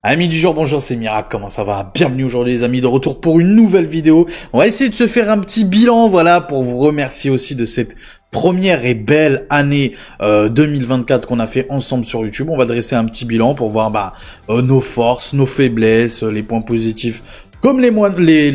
Amis du jour, bonjour, c'est Mirac, comment ça va? Bienvenue aujourd'hui les amis, de retour pour une nouvelle vidéo. On va essayer de se faire un petit bilan, voilà, pour vous remercier aussi de cette première et belle année 2024 qu'on a fait ensemble sur YouTube. On va dresser un petit bilan pour voir nos forces, nos faiblesses, les points positifs comme les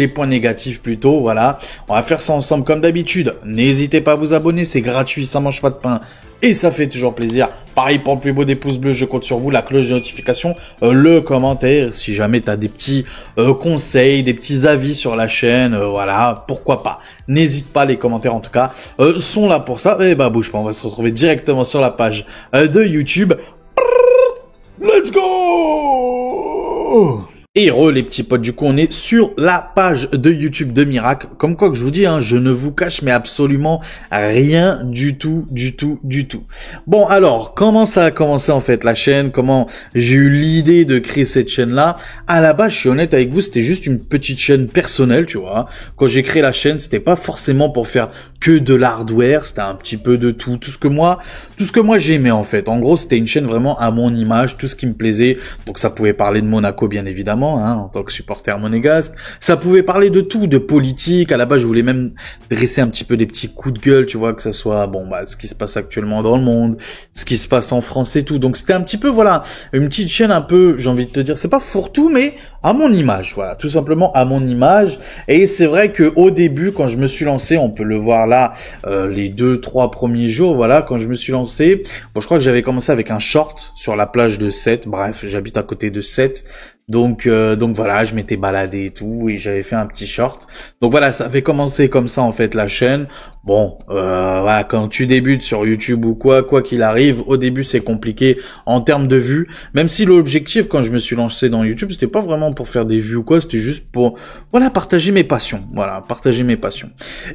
points négatifs plutôt, voilà. On va faire ça ensemble comme d'habitude. N'hésitez pas à vous abonner, c'est gratuit, ça mange pas de pain et ça fait toujours plaisir. Pareil pour le plus beau des pouces bleus, je compte sur vous, la cloche de notification, le commentaire, si jamais t'as des petits conseils, des petits avis sur la chaîne, voilà, pourquoi pas. N'hésite pas, les commentaires en tout cas sont là pour ça. Et bouge pas, on va se retrouver directement sur la page de YouTube. Let's go! Et les petits potes, du coup, on est sur la page de YouTube de Mirac. Comme quoi que je vous dis, hein, je ne vous cache mais absolument rien du tout. Bon, alors, comment ça a commencé en fait la chaîne? Comment j'ai eu l'idée de créer cette chaîne-là? À la base, je suis honnête avec vous, c'était juste une petite chaîne personnelle, tu vois. Quand j'ai créé la chaîne, c'était pas forcément pour faire que de l'hardware, c'était un petit peu de tout. Tout ce que moi j'aimais en fait. En gros, c'était une chaîne vraiment à mon image, tout ce qui me plaisait. Donc ça pouvait parler de Monaco, bien évidemment. En tant que supporter monégasque, ça pouvait parler de tout, de politique. À la base, je voulais même dresser un petit peu des petits coups de gueule, tu vois, que ça soit ce qui se passe actuellement dans le monde, ce qui se passe en France et tout. Donc c'était un petit peu une petite chaîne un peu, j'ai envie de te dire, c'est pas fourre-tout, mais à mon image, voilà, tout simplement à mon image. Et c'est vrai que au début, quand je me suis lancé, on peut le voir là, les 2-3 premiers jours, voilà, quand je me suis lancé, je crois que j'avais commencé avec un short sur la plage de Sète. Bref, j'habite à côté de Sète. Donc voilà, je m'étais baladé et tout, et j'avais fait un petit short. Donc voilà, ça avait commencé comme ça en fait la chaîne. Bon, voilà, quand tu débutes sur YouTube ou quoi qu'il arrive, au début c'est compliqué en termes de vues. Même si l'objectif quand je me suis lancé dans YouTube, c'était pas vraiment pour faire des vues ou quoi, c'était juste pour partager mes passions. Voilà, partager mes passions.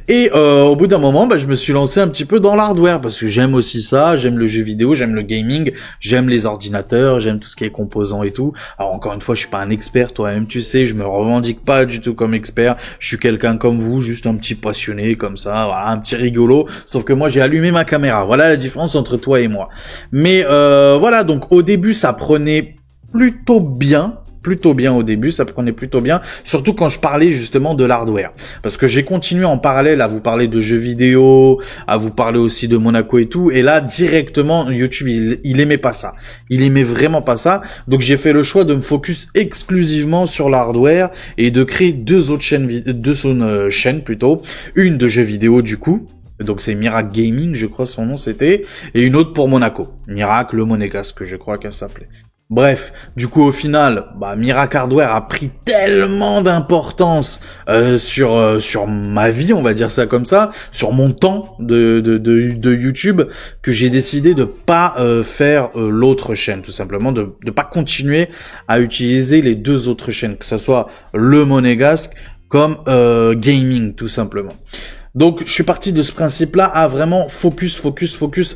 Et au bout d'un moment, je me suis lancé un petit peu dans l'hardware parce que j'aime aussi ça, j'aime le jeu vidéo, j'aime le gaming, j'aime les ordinateurs, j'aime tout ce qui est composants et tout. Alors encore une fois, je suis pas un expert, toi-même tu sais, je me revendique pas du tout comme expert, je suis quelqu'un comme vous, juste un petit passionné comme ça, voilà, un petit rigolo, sauf que moi j'ai allumé ma caméra, voilà la différence entre toi et moi. Mais voilà, donc au début ça prenait plutôt bien au début, ça prenait plutôt bien, surtout quand je parlais justement de l'hardware. Parce que j'ai continué en parallèle à vous parler de jeux vidéo, à vous parler aussi de Monaco et tout, et là directement YouTube il aimait pas ça. Il aimait vraiment pas ça, donc j'ai fait le choix de me focus exclusivement sur l'hardware et de créer deux chaînes plutôt, une de jeux vidéo du coup. Donc c'est Mirac Gaming, je crois son nom c'était, et une autre pour Monaco, Mirac le monégasque, je crois qu'elle s'appelait. Bref, du coup au final, Mirac Hardware a pris tellement d'importance sur ma vie, on va dire ça comme ça, sur mon temps de YouTube, que j'ai décidé de pas faire l'autre chaîne, tout simplement, de pas continuer à utiliser les deux autres chaînes, que ce soit le monégasque comme gaming, tout simplement. Donc, je suis parti de ce principe-là à vraiment focus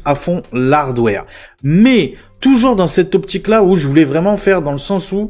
à fond l'hardware. Mais, toujours dans cette optique-là où je voulais vraiment faire dans le sens où,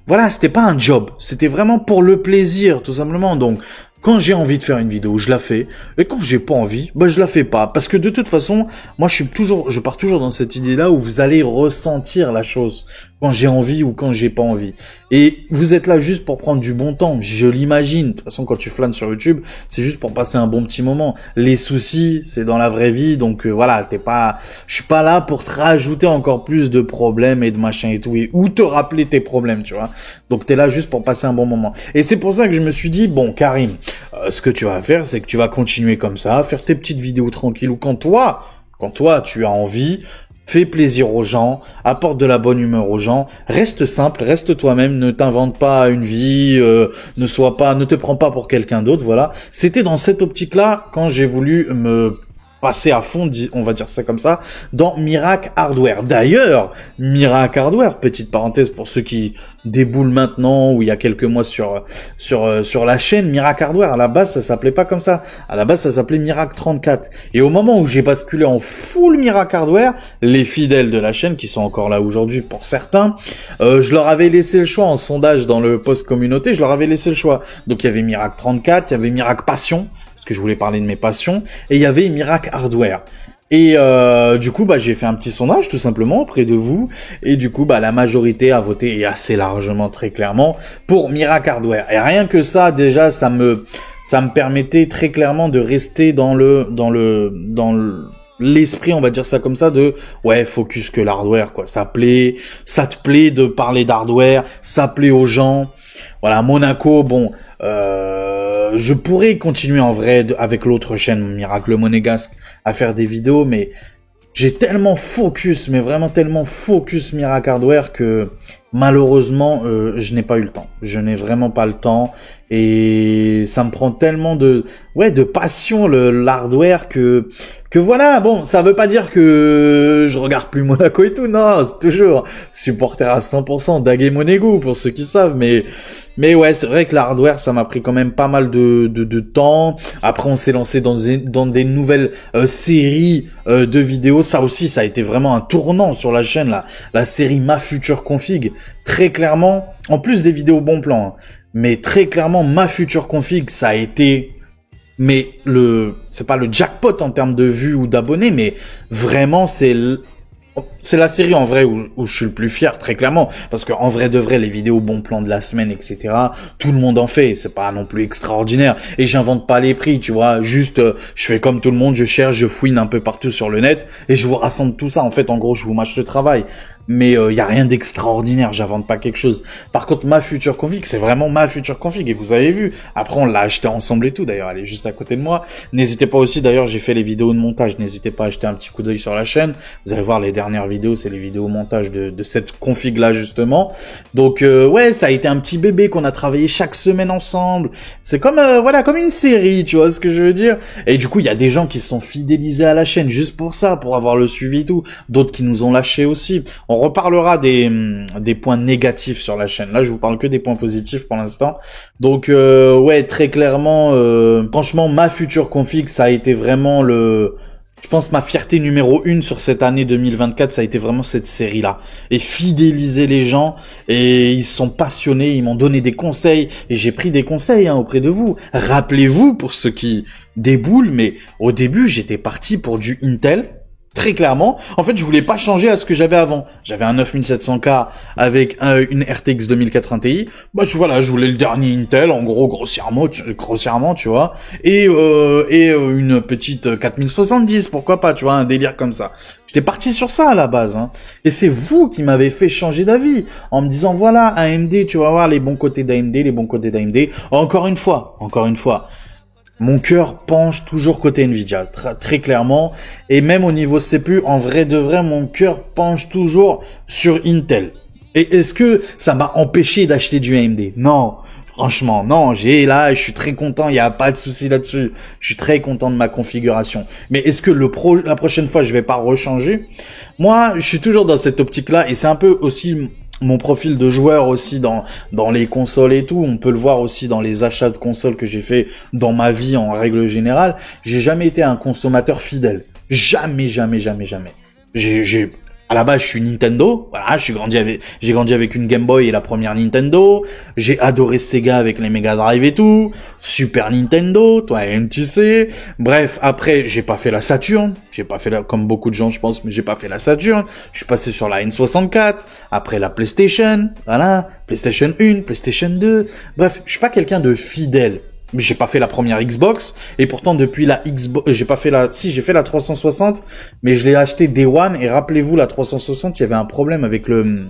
voilà, c'était pas un job. C'était vraiment pour le plaisir, tout simplement. Donc, quand j'ai envie de faire une vidéo, je la fais. Et quand j'ai pas envie, je la fais pas. Parce que de toute façon, moi, je pars toujours dans cette idée-là où vous allez ressentir la chose. Quand j'ai envie ou quand j'ai pas envie. Et vous êtes là juste pour prendre du bon temps, je l'imagine. De toute façon, quand tu flânes sur YouTube, c'est juste pour passer un bon petit moment. Les soucis, c'est dans la vraie vie, donc voilà, je suis pas là pour te rajouter encore plus de problèmes et de machin et tout, ou te rappeler tes problèmes, tu vois. Donc t'es là juste pour passer un bon moment. Et c'est pour ça que je me suis dit, bon, Karim, ce que tu vas faire, c'est que tu vas continuer comme ça, faire tes petites vidéos tranquilles, ou quand toi, tu as envie. Fais plaisir aux gens, apporte de la bonne humeur aux gens, reste simple, reste toi-même, ne t'invente pas une vie, ne te prends pas pour quelqu'un d'autre, voilà. C'était dans cette optique-là quand j'ai voulu me passer à fond, on va dire ça comme ça, dans Mirac Hardware. D'ailleurs, Mirac Hardware, petite parenthèse pour ceux qui déboulent maintenant ou il y a quelques mois sur la chaîne, Mirac Hardware, à la base, ça s'appelait pas comme ça. À la base, ça s'appelait Mirac 34. Et au moment où j'ai basculé en full Mirac Hardware, les fidèles de la chaîne, qui sont encore là aujourd'hui pour certains, je leur avais laissé le choix en sondage dans le post communauté, je leur avais laissé le choix. Donc il y avait Mirac 34, il y avait Mirac Passion, parce que je voulais parler de mes passions, et il y avait Mirac Hardware. Et du coup, j'ai fait un petit sondage tout simplement auprès de vous. Et du coup, la majorité a voté et assez largement, très clairement, pour Mirac Hardware. Et rien que ça, déjà, ça me permettait très clairement de rester dans l'esprit, on va dire ça comme ça, de ouais, focus que l'hardware, quoi. Ça te plaît de parler d'hardware, ça plaît aux gens. Voilà, Monaco, bon, je pourrais continuer en vrai avec l'autre chaîne Miracle Monégasque à faire des vidéos, mais j'ai tellement focus, mais vraiment tellement focus Mirac Hardware que malheureusement, je n'ai pas eu le temps. Je n'ai vraiment pas le temps et ça me prend tellement de passion l'hardware que voilà. Bon, ça veut pas dire que je regarde plus Monaco et tout. Non, c'est toujours supporter à 100% d'Agé Monégo pour ceux qui savent, mais ouais, c'est vrai que l'hardware, ça m'a pris quand même pas mal de temps. Après, on s'est lancé dans des nouvelles séries de vidéos. Ça aussi, ça a été vraiment un tournant sur la chaîne, la série Ma Future Config. Très clairement, en plus des vidéos bon plan, hein, mais très clairement, Ma Future Config, ça a été... Mais c'est pas le jackpot en termes de vues ou d'abonnés, mais vraiment, c'est la série en vrai où je suis le plus fier, très clairement, parce que en vrai de vrai, les vidéos bon plan de la semaine, etc., tout le monde en fait, c'est pas non plus extraordinaire, et j'invente pas les prix, tu vois, juste, je fais comme tout le monde, je cherche, je fouine un peu partout sur le net, et je vous rassemble tout ça, en fait, en gros, je vous mâche le travail. Mais y a rien d'extraordinaire, j'invente pas quelque chose. Par contre, Ma Future Config, c'est vraiment Ma Future Config, et vous avez vu. Après, on l'a acheté ensemble et tout, d'ailleurs, elle est juste à côté de moi. N'hésitez pas aussi, d'ailleurs, j'ai fait les vidéos de montage, n'hésitez pas à jeter un petit coup d'œil sur la chaîne. Vous allez voir les dernières vidéos, c'est les vidéos montage de cette config-là, justement. Donc, ouais, ça a été un petit bébé qu'on a travaillé chaque semaine ensemble. C'est comme, comme une série, tu vois ce que je veux dire. Et du coup, il y a des gens qui se sont fidélisés à la chaîne juste pour ça, pour avoir le suivi et tout. D'autres qui nous ont lâchés aussi. On reparlera des points négatifs sur la chaîne. Là, je vous parle que des points positifs pour l'instant. Donc, ouais, très clairement, franchement, Ma Future Config, ça a été vraiment je pense ma fierté numéro 1 sur cette année 2024, ça a été vraiment cette série-là. Et fidéliser les gens, et ils sont passionnés, ils m'ont donné des conseils, et j'ai pris des conseils auprès de vous. Rappelez-vous, pour ceux qui déboulent, mais au début, j'étais parti pour du Intel. Très clairement, en fait, je voulais pas changer à ce que j'avais avant. J'avais un 9700K avec une RTX 2080 Ti. Je voulais le dernier Intel, en gros, grossièrement, tu vois. Et une petite 4070, pourquoi pas, tu vois, un délire comme ça. J'étais parti sur ça à la base, hein. Et c'est vous qui m'avez fait changer d'avis en me disant, voilà, AMD, tu vas voir les bons côtés d'AMD, les bons côtés d'AMD. Encore une fois. Mon cœur penche toujours côté Nvidia, très clairement. Et même au niveau CPU, en vrai de vrai, mon cœur penche toujours sur Intel. Et est-ce que ça m'a empêché d'acheter du AMD? Non, franchement, non. Je suis très content, il n'y a pas de souci là-dessus. Je suis très content de ma configuration. Mais est-ce que la prochaine fois, je vais pas rechanger? Moi, je suis toujours dans cette optique-là, et c'est un peu aussi mon profil de joueur aussi dans les consoles et tout. On peut le voir aussi dans les achats de consoles que j'ai fait dans ma vie en règle générale. J'ai jamais été un consommateur fidèle. Jamais. À la base, je suis Nintendo. Voilà, j'ai grandi avec une Game Boy et la première Nintendo. J'ai adoré Sega avec les Mega Drive et tout. Super Nintendo, toi-même, tu sais. Bref, après, j'ai pas fait la Saturn. Comme beaucoup de gens, je pense, mais j'ai pas fait la Saturn. Je suis passé sur la N64. Après la PlayStation. Voilà. PlayStation 1, PlayStation 2. Bref, je suis pas quelqu'un de fidèle. J'ai pas fait la première Xbox, et pourtant depuis la Xbox, j'ai fait la 360, mais je l'ai acheté Day One, et rappelez-vous, la 360, il y avait un problème avec le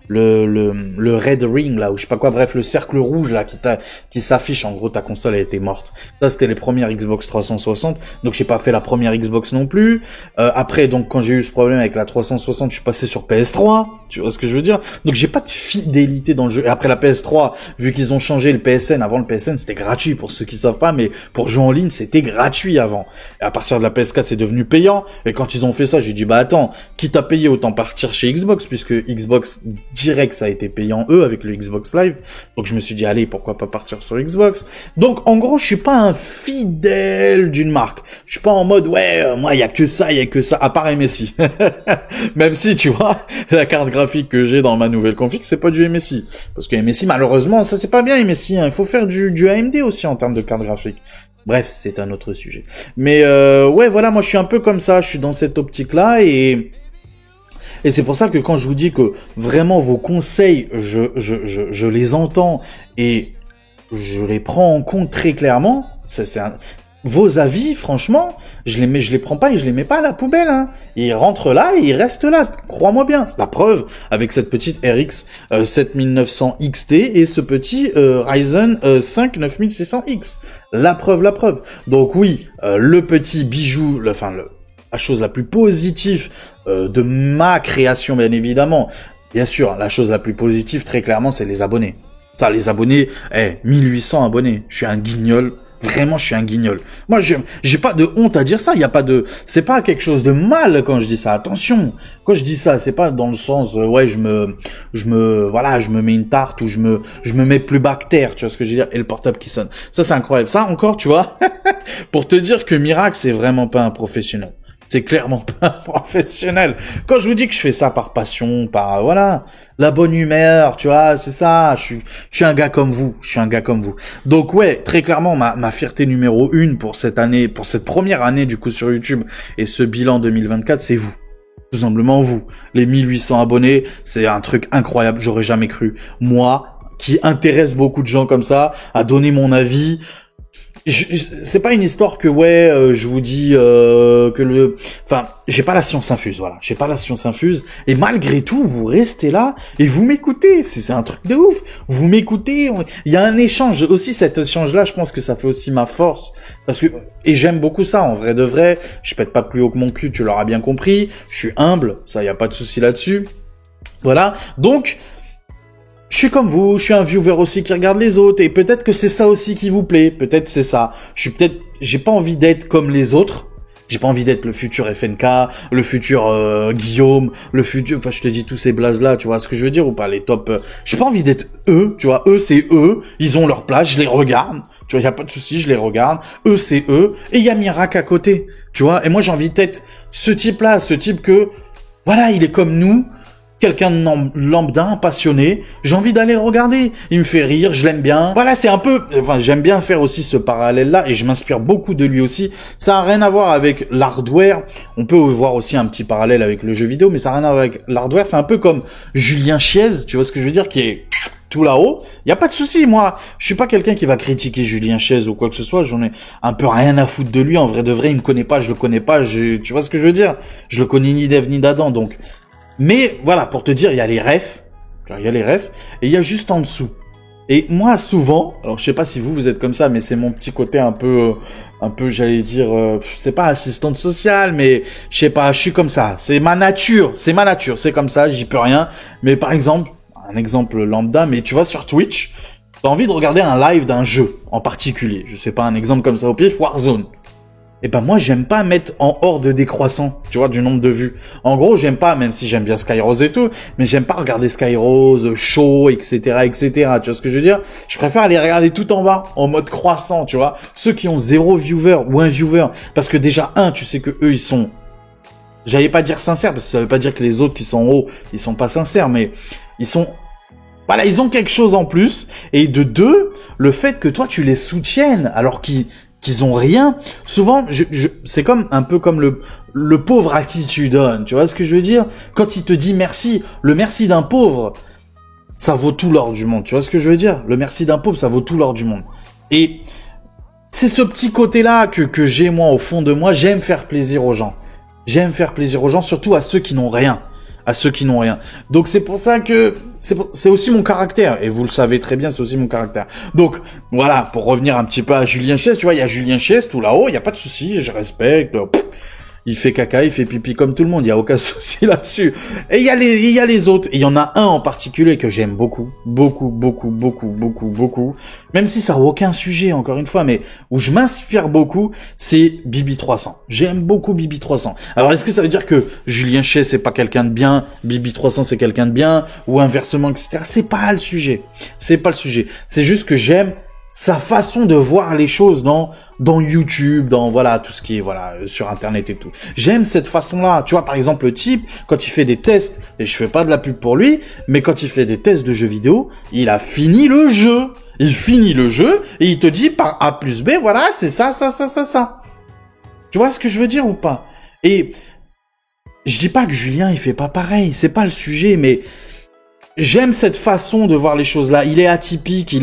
Red Ring, là, ou je sais pas quoi, bref, le cercle rouge, là, qui s'affiche, en gros, ta console a été morte. Ça, c'était les premières Xbox 360, donc j'ai pas fait la première Xbox non plus. Après, donc, quand j'ai eu ce problème avec la 360, je suis passé sur PS3, tu vois ce que je veux dire? Donc, j'ai pas de fidélité dans le jeu. Et après la PS3, vu qu'ils ont changé le PSN, avant le PSN, c'était gratuit, pour ceux qui savent pas, mais pour jouer en ligne, c'était gratuit avant. Et à partir de la PS4, c'est devenu payant, et quand ils ont fait ça, j'ai dit, attends, quitte à payer, autant partir chez Xbox, puisque Xbox direct, ça a été payant avec le Xbox Live. Donc je me suis dit, allez, pourquoi pas partir sur Xbox. Donc en gros, je suis pas un fidèle d'une marque. Je suis pas en mode, moi, il y a que ça, à part MSI. Même si, tu vois, la carte graphique que j'ai dans ma nouvelle config, c'est pas du MSI. Parce que MSI, malheureusement, ça c'est pas bien MSI, hein. Il faut faire du AMD aussi en termes de carte graphique. Bref, c'est un autre sujet. Mais ouais, voilà, moi je suis un peu comme ça, je suis dans cette optique-là et c'est pour ça que quand je vous dis que vraiment vos conseils, je les entends et je les prends en compte très clairement. Vos avis, franchement, je les prends pas et je les mets pas à la poubelle, hein. Ils rentrent là et ils restent là. Crois-moi bien. La preuve, avec cette petite RX 7900 XT et ce petit Ryzen 5 9600X. La preuve, la preuve. Donc oui, le petit bijou, la chose la plus positive de ma création, bien évidemment. Bien sûr, la chose la plus positive, très clairement, c'est les abonnés. Ça, les abonnés, 1800 abonnés. Je suis un guignol. Vraiment, je suis un guignol. Moi, j'ai pas de honte à dire ça. Il y a pas de, c'est pas quelque chose de mal quand je dis ça. Attention. Quand je dis ça, c'est pas dans le sens, ouais, je me mets une tarte ou je me mets plus bas que terre. Tu vois ce que je veux dire? Et le portable qui sonne. Ça, c'est incroyable. Ça, encore, tu vois. Pour te dire que Mirac, c'est vraiment pas un professionnel. C'est clairement pas professionnel. Quand je vous dis que je fais ça par passion, par, voilà, la bonne humeur, tu vois, c'est ça. Je suis un gars comme vous. Je suis un gars comme vous. Donc ouais, très clairement, ma fierté numéro 1 pour cette année, pour cette première année, du coup, sur YouTube et ce bilan 2024, c'est vous. Tout simplement vous. Les 1800 abonnés, c'est un truc incroyable. J'aurais jamais cru. Moi, qui intéresse beaucoup de gens comme ça, à donner mon avis, c'est pas une histoire que je vous dis j'ai pas la science infuse, voilà, j'ai pas la science infuse et malgré tout vous restez là et vous m'écoutez, c'est un truc de ouf, vous m'écoutez, il y a un échange aussi, cet échange là, je pense que ça fait aussi ma force parce que et j'aime beaucoup ça en vrai de vrai, je pète pas plus haut que mon cul, tu l'auras bien compris, je suis humble, ça y a pas de souci là-dessus. Voilà, donc je suis comme vous, je suis un viewer aussi qui regarde les autres et peut-être que c'est ça aussi qui vous plaît, peut-être c'est ça. J'ai pas envie d'être comme les autres. J'ai pas envie d'être le futur FNK, le futur Guillaume, le futur, enfin je te dis tous ces blazes là, tu vois ce que je veux dire ou pas, les top. J'ai pas envie d'être eux, tu vois, eux c'est eux, ils ont leur place, je les regarde, tu vois, y a pas de souci, je les regarde. Eux c'est eux et il y a Mirac à côté, tu vois. Et moi j'ai envie d'être ce type-là, ce type que voilà, il est comme nous. Quelqu'un de lambda, un passionné, j'ai envie d'aller le regarder. Il me fait rire, je l'aime bien. Voilà, c'est un peu, enfin, j'aime bien faire aussi ce parallèle-là et je m'inspire beaucoup de lui aussi. Ça a rien à voir avec l'hardware. On peut voir aussi un petit parallèle avec le jeu vidéo, mais ça a rien à voir avec l'hardware. C'est un peu comme Julien Chiez, tu vois ce que je veux dire, qui est tout là-haut. Il y a pas de souci, moi. Je suis pas quelqu'un qui va critiquer Julien Chiez ou quoi que ce soit. J'en ai un peu rien à foutre de lui. En vrai de vrai, il me connaît pas, je le connais pas. Tu vois ce que je veux dire? Je le connais ni d'Ève ni d'Adam, donc. Mais voilà, pour te dire, il y a les refs, et il y a juste en dessous. Et moi, souvent, alors je sais pas si vous êtes comme ça, mais c'est mon petit côté un peu, j'allais dire, c'est pas assistante sociale, mais je sais pas, je suis comme ça. C'est ma nature, c'est comme ça, j'y peux rien. Mais par exemple, un exemple lambda, mais tu vois sur Twitch, t'as envie de regarder un live d'un jeu en particulier. Je sais pas, un exemple comme ça au pif, Warzone. Eh ben moi j'aime pas mettre en ordre décroissant, tu vois, du nombre de vues. En gros j'aime pas, même si j'aime bien Skyrose et tout, mais j'aime pas regarder Skyrose, Show, etc., etc. Tu vois ce que je veux dire? Je préfère aller regarder tout en bas, en mode croissant, tu vois. Ceux qui ont 0 viewer ou 1 viewer, parce que déjà tu sais que eux ils sont, j'allais pas dire sincères, parce que ça veut pas dire que les autres qui sont en haut, ils sont pas sincères, mais ils sont, voilà, ils ont quelque chose en plus. Et de 2, le fait que toi tu les soutiennes alors qu'ils ont rien. Souvent, c'est comme un peu comme le pauvre à qui tu donnes. Tu vois ce que je veux dire? Quand il te dit merci, le merci d'un pauvre, ça vaut tout l'or du monde. Tu vois ce que je veux dire? Le merci d'un pauvre, ça vaut tout l'or du monde. Et c'est ce petit côté-là que j'ai moi au fond de moi. J'aime faire plaisir aux gens. J'aime faire plaisir aux gens, surtout à ceux qui n'ont rien. À ceux qui n'ont rien. Donc c'est pour ça que c'est aussi mon caractère, et vous le savez très bien, c'est aussi mon caractère. Donc voilà, pour revenir un petit peu à Julien Chiez, tu vois, il y a Julien Chiez tout là-haut, il y a pas de souci, je respecte. Il fait caca, il fait pipi comme tout le monde, il y a aucun souci là-dessus. Et il y a les autres, et il y en a un en particulier que j'aime beaucoup, même si ça a aucun sujet encore une fois, mais où je m'inspire beaucoup, c'est Bibi300. J'aime beaucoup Bibi300. Alors est-ce que ça veut dire que Julien Chiez c'est pas quelqu'un de bien, Bibi300 c'est quelqu'un de bien, ou inversement, etc. C'est pas le sujet. C'est pas le sujet. C'est juste que j'aime sa façon de voir les choses dans dans YouTube, dans voilà tout ce qui est voilà sur Internet et tout. J'aime cette façon-là. Tu vois, par exemple, le type quand il fait des tests, et je fais pas de la pub pour lui, mais quand il fait des tests de jeux vidéo, il a fini le jeu. Il finit le jeu et il te dit par A plus B, voilà, c'est ça, ça, ça, ça, ça. Tu vois ce que je veux dire ou pas? Et je dis pas que Julien il fait pas pareil, c'est pas le sujet, mais j'aime cette façon de voir les choses là. Il est atypique,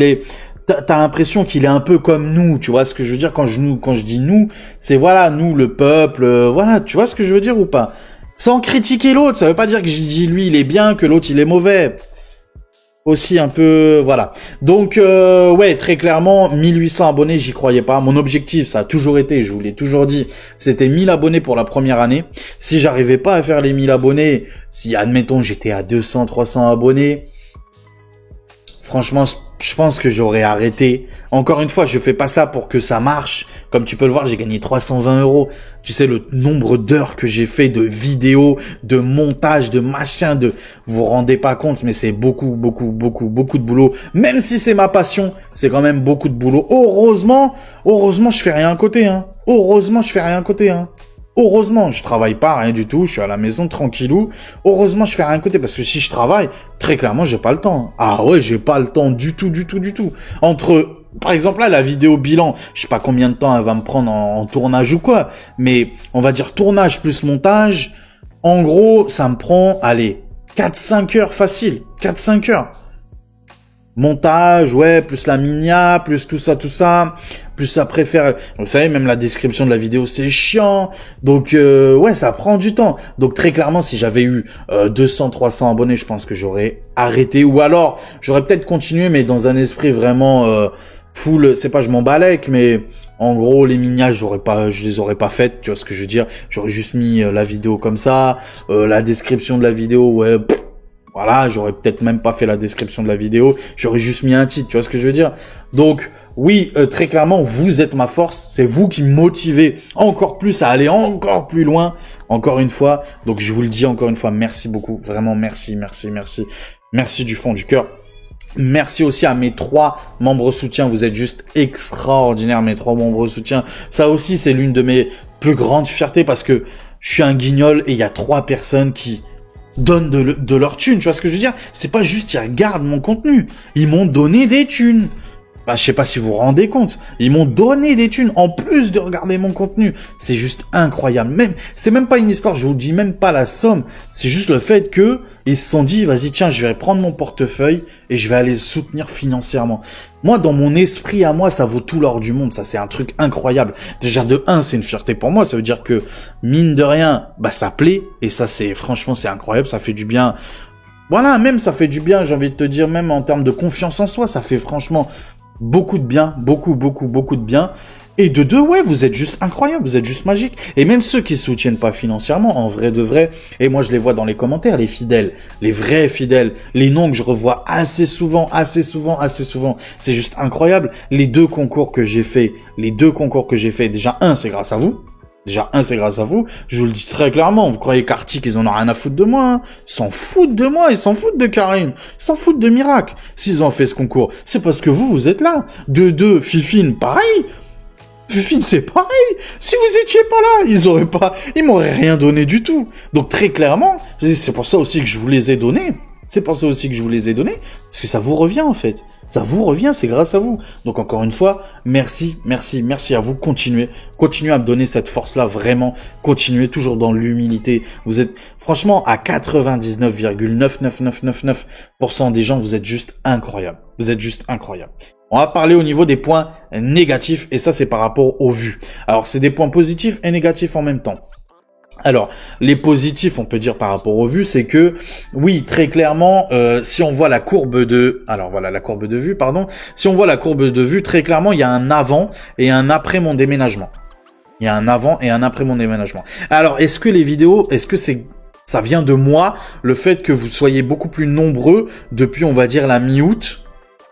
t'as l'impression qu'il est un peu comme nous, tu vois ce que je veux dire quand je dis nous, c'est voilà, nous le peuple, voilà, tu vois ce que je veux dire ou pas? Sans critiquer l'autre, ça veut pas dire que je dis lui il est bien, que l'autre il est mauvais. Aussi un peu, voilà. Donc, ouais, très clairement, 1800 abonnés, j'y croyais pas. Mon objectif, ça a toujours été, je vous l'ai toujours dit, c'était 1000 abonnés pour la première année. Si j'arrivais pas à faire les 1000 abonnés, si, admettons, j'étais à 200, 300 abonnés, franchement, je pense que j'aurais arrêté. Encore une fois, je fais pas ça pour que ça marche. Comme tu peux le voir, j'ai gagné 320 €. Tu sais, le nombre d'heures que j'ai fait de vidéos, de montage, de machin, vous vous rendez pas compte, mais c'est beaucoup, beaucoup, beaucoup, beaucoup de boulot. Même si c'est ma passion, c'est quand même beaucoup de boulot. Heureusement, je fais rien à côté, hein. Heureusement, je fais rien à côté, hein. Heureusement, je travaille pas, rien du tout, je suis à la maison tranquillou. Heureusement, je fais rien à côté parce que si je travaille, très clairement, j'ai pas le temps. Ah ouais, j'ai pas le temps du tout, du tout, du tout. Entre, par exemple, là, la vidéo bilan, je sais pas combien de temps elle va me prendre en tournage ou quoi, mais on va dire tournage plus montage. En gros, ça me prend, allez, 4-5 heures facile. 4-5 heures. Montage, ouais, plus la minia, plus tout ça, plus après faire, vous savez, même la description de la vidéo, c'est chiant. Donc, ouais, ça prend du temps. Donc, très clairement, si j'avais eu 200, 300 abonnés, je pense que j'aurais arrêté. Ou alors, j'aurais peut-être continué, mais dans un esprit vraiment full, c'est pas je m'en balèque, mais en gros, les minias, je les aurais pas faites, tu vois ce que je veux dire. J'aurais juste mis la vidéo comme ça, la description de la vidéo, ouais, voilà, j'aurais peut-être même pas fait la description de la vidéo, j'aurais juste mis un titre, tu vois ce que je veux dire? Donc, oui, très clairement, vous êtes ma force, c'est vous qui me motivez encore plus à aller encore plus loin, encore une fois. Donc, je vous le dis encore une fois, merci beaucoup, vraiment merci, merci, merci, merci du fond du cœur. Merci aussi à mes 3 membres soutiens, vous êtes juste extraordinaires, mes 3 membres soutiens. Ça aussi, c'est l'une de mes plus grandes fiertés parce que je suis un guignol et il y a 3 personnes qui donnent de leur thune, tu vois ce que je veux dire? C'est pas juste ils regardent mon contenu, ils m'ont donné des thunes. Bah, je sais pas si vous vous rendez compte, ils m'ont donné des thunes en plus de regarder mon contenu. C'est juste incroyable. Même, c'est même pas une histoire, je vous dis même pas la somme. C'est juste le fait que ils se sont dit, vas-y, tiens, je vais prendre mon portefeuille et je vais aller le soutenir financièrement. Moi, dans mon esprit à moi, ça vaut tout l'or du monde. Ça, c'est un truc incroyable. Déjà, de 1, c'est une fierté pour moi. Ça veut dire que, mine de rien, bah, ça plaît. Et ça, franchement, c'est incroyable. Ça fait du bien. Voilà, même ça fait du bien, j'ai envie de te dire, même en termes de confiance en soi, ça fait franchement beaucoup de bien, beaucoup, beaucoup, beaucoup de bien. Et de 2, ouais, vous êtes juste incroyable, vous êtes juste magique. Et même ceux qui soutiennent pas financièrement, en vrai de vrai, et moi je les vois dans les commentaires, les fidèles, les vrais fidèles, les noms que je revois assez souvent, c'est juste incroyable. Les 2 concours que j'ai fait, déjà un, c'est grâce à vous. Je vous le dis très clairement. Vous croyez qu'Arctic, ils en ont rien à foutre de moi, hein? Ils s'en foutent de moi, ils s'en foutent de Karim, ils s'en foutent de Miracle. S'ils ont fait ce concours, c'est parce que vous êtes là. De 2, Fifine, pareil. Fifine, c'est pareil. Si vous étiez pas là, ils m'auraient rien donné du tout. Donc très clairement, c'est pour ça aussi que je vous les ai donnés. Parce que ça vous revient en fait. Ça vous revient, c'est grâce à vous. Donc encore une fois, merci, merci, merci à vous. Continuez à me donner cette force-là, vraiment. Continuez toujours dans l'humilité. Vous êtes, franchement, à 99,99999% des gens, vous êtes juste incroyables. On va parler au niveau des points négatifs, et ça, c'est par rapport aux vues. Alors, c'est des points positifs et négatifs en même temps. Alors, les positifs, on peut dire par rapport aux vues, c'est que, oui, très clairement, si on voit la courbe de, alors voilà, la courbe de vue, pardon. Si on voit la courbe de vue, très clairement, il y a un avant et un après mon déménagement. Alors, est-ce que les vidéos, ça vient de moi, le fait que vous soyez beaucoup plus nombreux depuis, on va dire, la mi-août,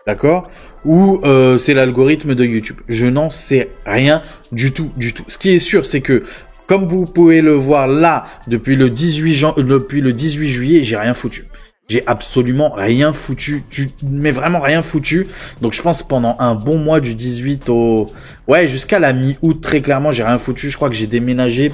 d'accord? Ou c'est l'algorithme de YouTube? Je n'en sais rien du tout. Ce qui est sûr, c'est que comme vous pouvez le voir là, depuis le 18 juillet, j'ai rien foutu. J'ai absolument rien foutu, mais vraiment rien foutu. Donc je pense pendant un bon mois du 18 au... Ouais, jusqu'à la mi-août, très clairement, j'ai rien foutu. Je crois que j'ai déménagé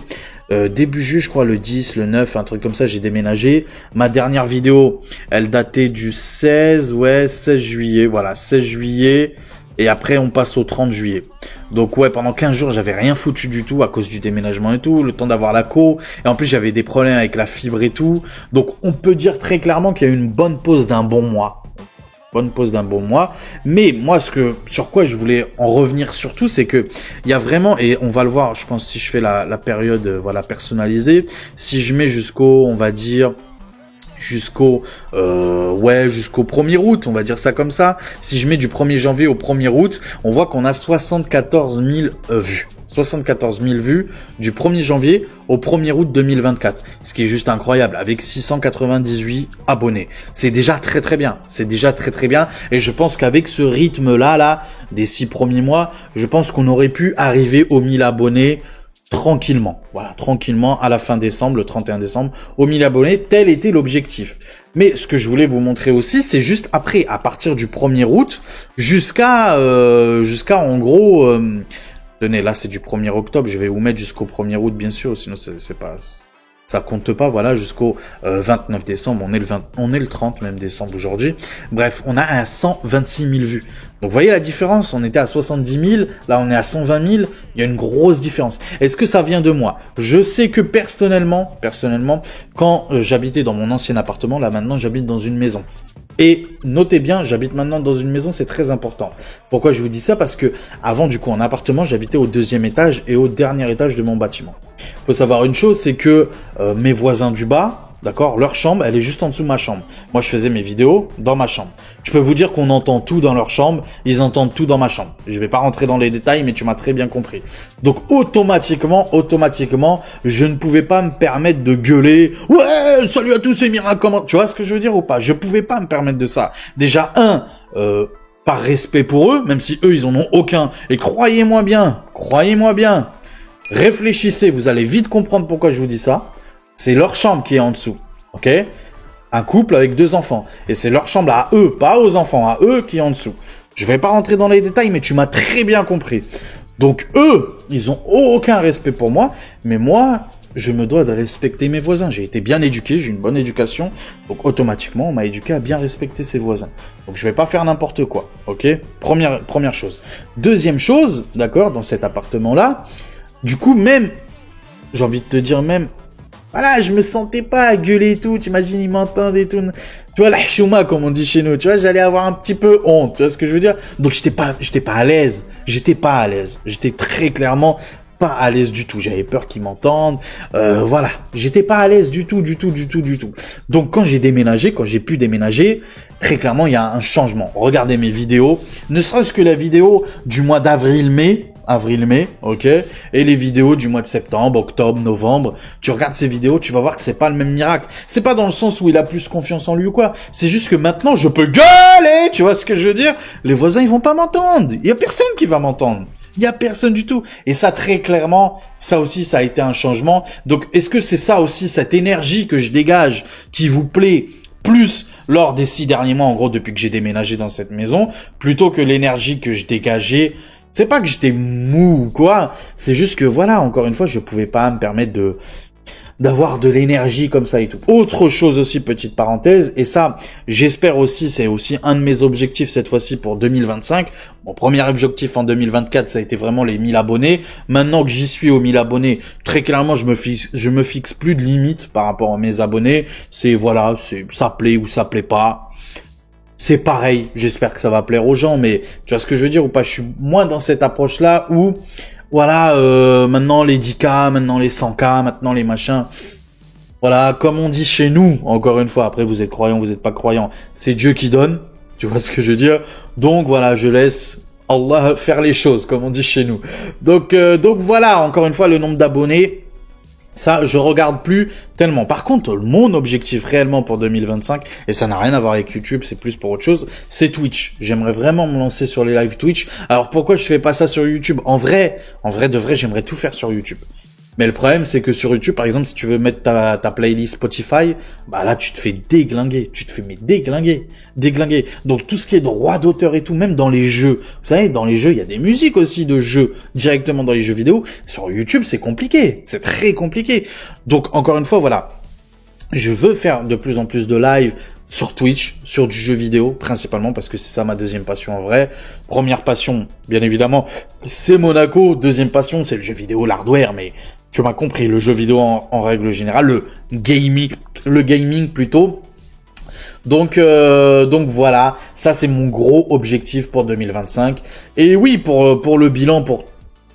début juillet, je crois le 10, le 9, un truc comme ça, j'ai déménagé. Ma dernière vidéo, elle datait du 16, ouais, 16 juillet, voilà, 16 juillet. Et après, on passe au 30 juillet. Donc ouais, pendant 15 jours, j'avais rien foutu du tout à cause du déménagement et tout, le temps d'avoir la co. Et en plus, j'avais des problèmes avec la fibre et tout. Donc on peut dire très clairement qu'il y a eu une bonne pause d'un bon mois. Bonne pause d'un bon mois. Mais moi, sur quoi je voulais en revenir surtout, c'est que il y a vraiment, et on va le voir, je pense, si je fais la période, voilà, personnalisée, si je mets jusqu'au, on va dire, jusqu'au 1er août, on va dire ça comme ça. Si je mets du 1er janvier au 1er août, on voit qu'on a 74 000 vues. 74 000 vues du 1er janvier au 1er août 2024. Ce qui est juste incroyable, avec 698 abonnés. C'est déjà très très bien. C'est déjà très très bien. Et je pense qu'avec ce rythme-là, des 6 premiers mois, je pense qu'on aurait pu arriver aux 1000 abonnés tranquillement, voilà, tranquillement à la fin décembre, le 31 décembre, aux 1000 abonnés, tel était l'objectif. Mais ce que je voulais vous montrer aussi, c'est juste après, à partir du 1er août, jusqu'à en gros, tenez, là c'est du 1er octobre, je vais vous mettre jusqu'au 1er août bien sûr, sinon c'est pas, ça compte pas, voilà, jusqu'au 29 décembre, on est le 30 même décembre aujourd'hui. Bref, on a un 126 000 vues. Donc vous voyez la différence, on était à 70 000, là on est à 120 000, il y a une grosse différence. Est-ce que ça vient de moi? Je sais que personnellement, quand j'habitais dans mon ancien appartement, là maintenant j'habite dans une maison. Et notez bien, j'habite maintenant dans une maison, c'est très important. Pourquoi je vous dis ça? Parce que avant, du coup, en appartement, j'habitais au 2e étage et au dernier étage de mon bâtiment. Faut savoir une chose, c'est que mes voisins du bas, d'accord, leur chambre, elle est juste en dessous de ma chambre. Moi, je faisais mes vidéos dans ma chambre. Je peux vous dire qu'on entend tout dans leur chambre, ils entendent tout dans ma chambre. Je vais pas rentrer dans les détails, mais tu m'as très bien compris. Donc, automatiquement, je ne pouvais pas me permettre de gueuler. Ouais, salut à tous, c'est Mirac, comment... Tu vois ce que je veux dire ou pas? Je pouvais pas me permettre de ça. Déjà, par respect pour eux, même si eux, ils en ont aucun. Et croyez-moi bien, réfléchissez, vous allez vite comprendre pourquoi je vous dis ça. C'est leur chambre qui est en dessous, ok? Un couple avec 2 enfants. Et c'est leur chambre à eux, pas aux enfants, à eux qui est en dessous. Je vais pas rentrer dans les détails, mais tu m'as très bien compris. Donc eux, ils ont aucun respect pour moi, mais moi, je me dois de respecter mes voisins. J'ai été bien éduqué, j'ai une bonne éducation, donc automatiquement, on m'a éduqué à bien respecter ses voisins. Donc je vais pas faire n'importe quoi, ok? Première chose. Deuxième chose, d'accord, dans cet appartement-là, du coup, même, j'ai envie de te dire même, voilà, je me sentais pas à gueuler et tout, t'imagines, ils m'entendent et tout. Tu vois, la chouma, comme on dit chez nous, tu vois, j'allais avoir un petit peu honte, tu vois ce que je veux dire? Donc j'étais pas à l'aise. J'étais très clairement pas à l'aise du tout. J'avais peur qu'ils m'entendent. Voilà. J'étais pas à l'aise du tout. Donc quand j'ai pu déménager, très clairement, il y a un changement. Regardez mes vidéos. Ne serait-ce que la vidéo du mois d'avril-mai, ok, et les vidéos du mois de septembre, octobre, novembre, tu regardes ces vidéos, tu vas voir que c'est pas le même Mirac. C'est pas dans le sens où il a plus confiance en lui ou quoi. C'est juste que maintenant, je peux gueuler, tu vois ce que je veux dire? Les voisins, ils vont pas m'entendre. Il y a personne qui va m'entendre. Il y a personne du tout. Et ça, très clairement, ça aussi, ça a été un changement. Donc, est-ce que c'est ça aussi, cette énergie que je dégage, qui vous plaît plus lors des 6 derniers mois, en gros, depuis que j'ai déménagé dans cette maison, plutôt que l'énergie que je dégageais? C'est pas que j'étais mou ou quoi, c'est juste que voilà, encore une fois, je pouvais pas me permettre d'avoir de l'énergie comme ça et tout. Autre chose aussi, petite parenthèse, et ça, j'espère aussi, c'est aussi un de mes objectifs cette fois-ci pour 2025. Mon premier objectif en 2024, ça a été vraiment les 1000 abonnés. Maintenant que j'y suis aux 1000 abonnés, très clairement, je me fixe plus de limites par rapport à mes abonnés. C'est voilà, ça plaît ou ça plaît pas. C'est pareil, j'espère que ça va plaire aux gens, mais tu vois ce que je veux dire ou pas? Je suis moins dans cette approche-là où, voilà, maintenant les 10K, maintenant les 100K, maintenant les machins. Voilà, comme on dit chez nous, encore une fois, après vous êtes croyant, vous n'êtes pas croyant, c'est Dieu qui donne, tu vois ce que je veux dire? Donc voilà, je laisse Allah faire les choses, comme on dit chez nous. Donc voilà, encore une fois, le nombre d'abonnés, ça, je regarde plus tellement. Par contre, mon objectif réellement pour 2025, et ça n'a rien à voir avec YouTube, c'est plus pour autre chose, c'est Twitch. J'aimerais vraiment me lancer sur les lives Twitch. Alors pourquoi je fais pas ça sur YouTube? En vrai de vrai, j'aimerais tout faire sur YouTube. Mais le problème, c'est que sur YouTube, par exemple, si tu veux mettre ta playlist Spotify, bah là, tu te fais déglinguer. Tu te fais mais déglinguer. Donc, tout ce qui est droit d'auteur et tout, même dans les jeux. Vous savez, dans les jeux, il y a des musiques aussi de jeux directement dans les jeux vidéo. Sur YouTube, c'est compliqué. C'est très compliqué. Donc, encore une fois, voilà. Je veux faire de plus en plus de live sur Twitch, sur du jeu vidéo, principalement, parce que c'est ça ma deuxième passion en vrai. Première passion, bien évidemment, c'est Monaco. Deuxième passion, c'est le jeu vidéo, l'hardware, mais tu m'as compris, le jeu vidéo en règle générale, le gaming plutôt. Donc voilà, ça c'est mon gros objectif pour 2025. Et oui, pour le bilan, pour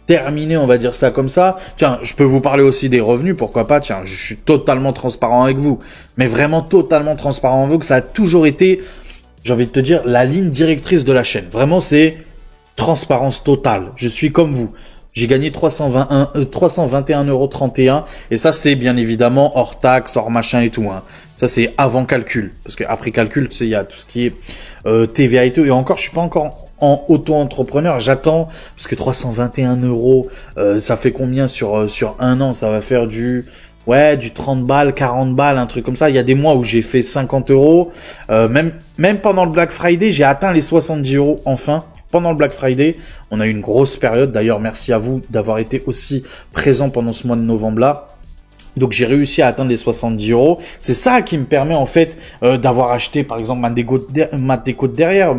terminer, on va dire ça comme ça. Tiens, je peux vous parler aussi des revenus, pourquoi pas. Tiens, je suis totalement transparent avec vous, mais vraiment totalement transparent avec vous, que ça a toujours été, j'ai envie de te dire, la ligne directrice de la chaîne. Vraiment, c'est transparence totale. Je suis comme vous. J'ai gagné 321,31 € et ça c'est bien évidemment hors taxe, hors machin et tout. Hein. Ça c'est avant calcul, parce que après calcul, tu sais, il y a tout ce qui est TVA et tout. Et encore, je suis pas encore en auto-entrepreneur. J'attends parce que 321 €, ça fait combien sur un an? Ça va faire du 30 balles, 40 balles, un truc comme ça. Il y a des mois où j'ai fait 50 €. Même pendant le Black Friday, j'ai atteint les 70 € enfin. Pendant le Black Friday, on a eu une grosse période. D'ailleurs, merci à vous d'avoir été aussi présent pendant ce mois de novembre-là. Donc, j'ai réussi à atteindre les 70 €. C'est ça qui me permet, en fait, d'avoir acheté, par exemple, ma déco de derrière.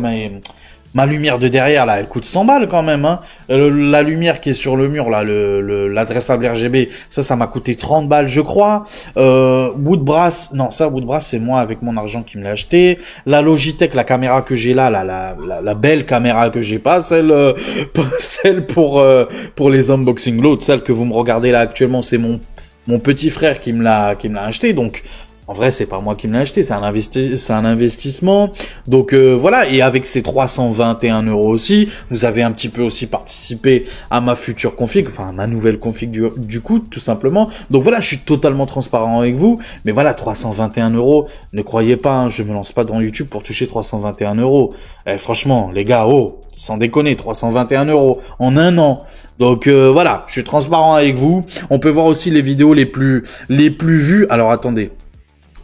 Ma lumière de derrière, là, elle coûte 100 balles quand même. Hein. La lumière qui est sur le mur, là, l'adressable RGB, ça m'a coûté 30 balles, je crois. Woodbrass, non, ça, Woodbrass, c'est moi avec mon argent qui me l'a acheté. La Logitech, la caméra que j'ai là, la belle caméra que j'ai pas, celle pour les unboxing, l'autre, celle que vous me regardez là actuellement, c'est mon petit frère qui me l'a acheté, donc. En vrai, c'est pas moi qui me l'ai acheté, c'est un investissement. Donc voilà, et avec ces 321 € aussi, vous avez un petit peu aussi participé à ma future config, enfin à ma nouvelle config du coup, tout simplement. Donc voilà, je suis totalement transparent avec vous. Mais voilà, 321 €, ne croyez pas, hein, je me lance pas dans YouTube pour toucher 321 €. Franchement, les gars, sans déconner, 321 € en un an. Donc voilà, je suis transparent avec vous. On peut voir aussi les vidéos les plus vues. Alors attendez.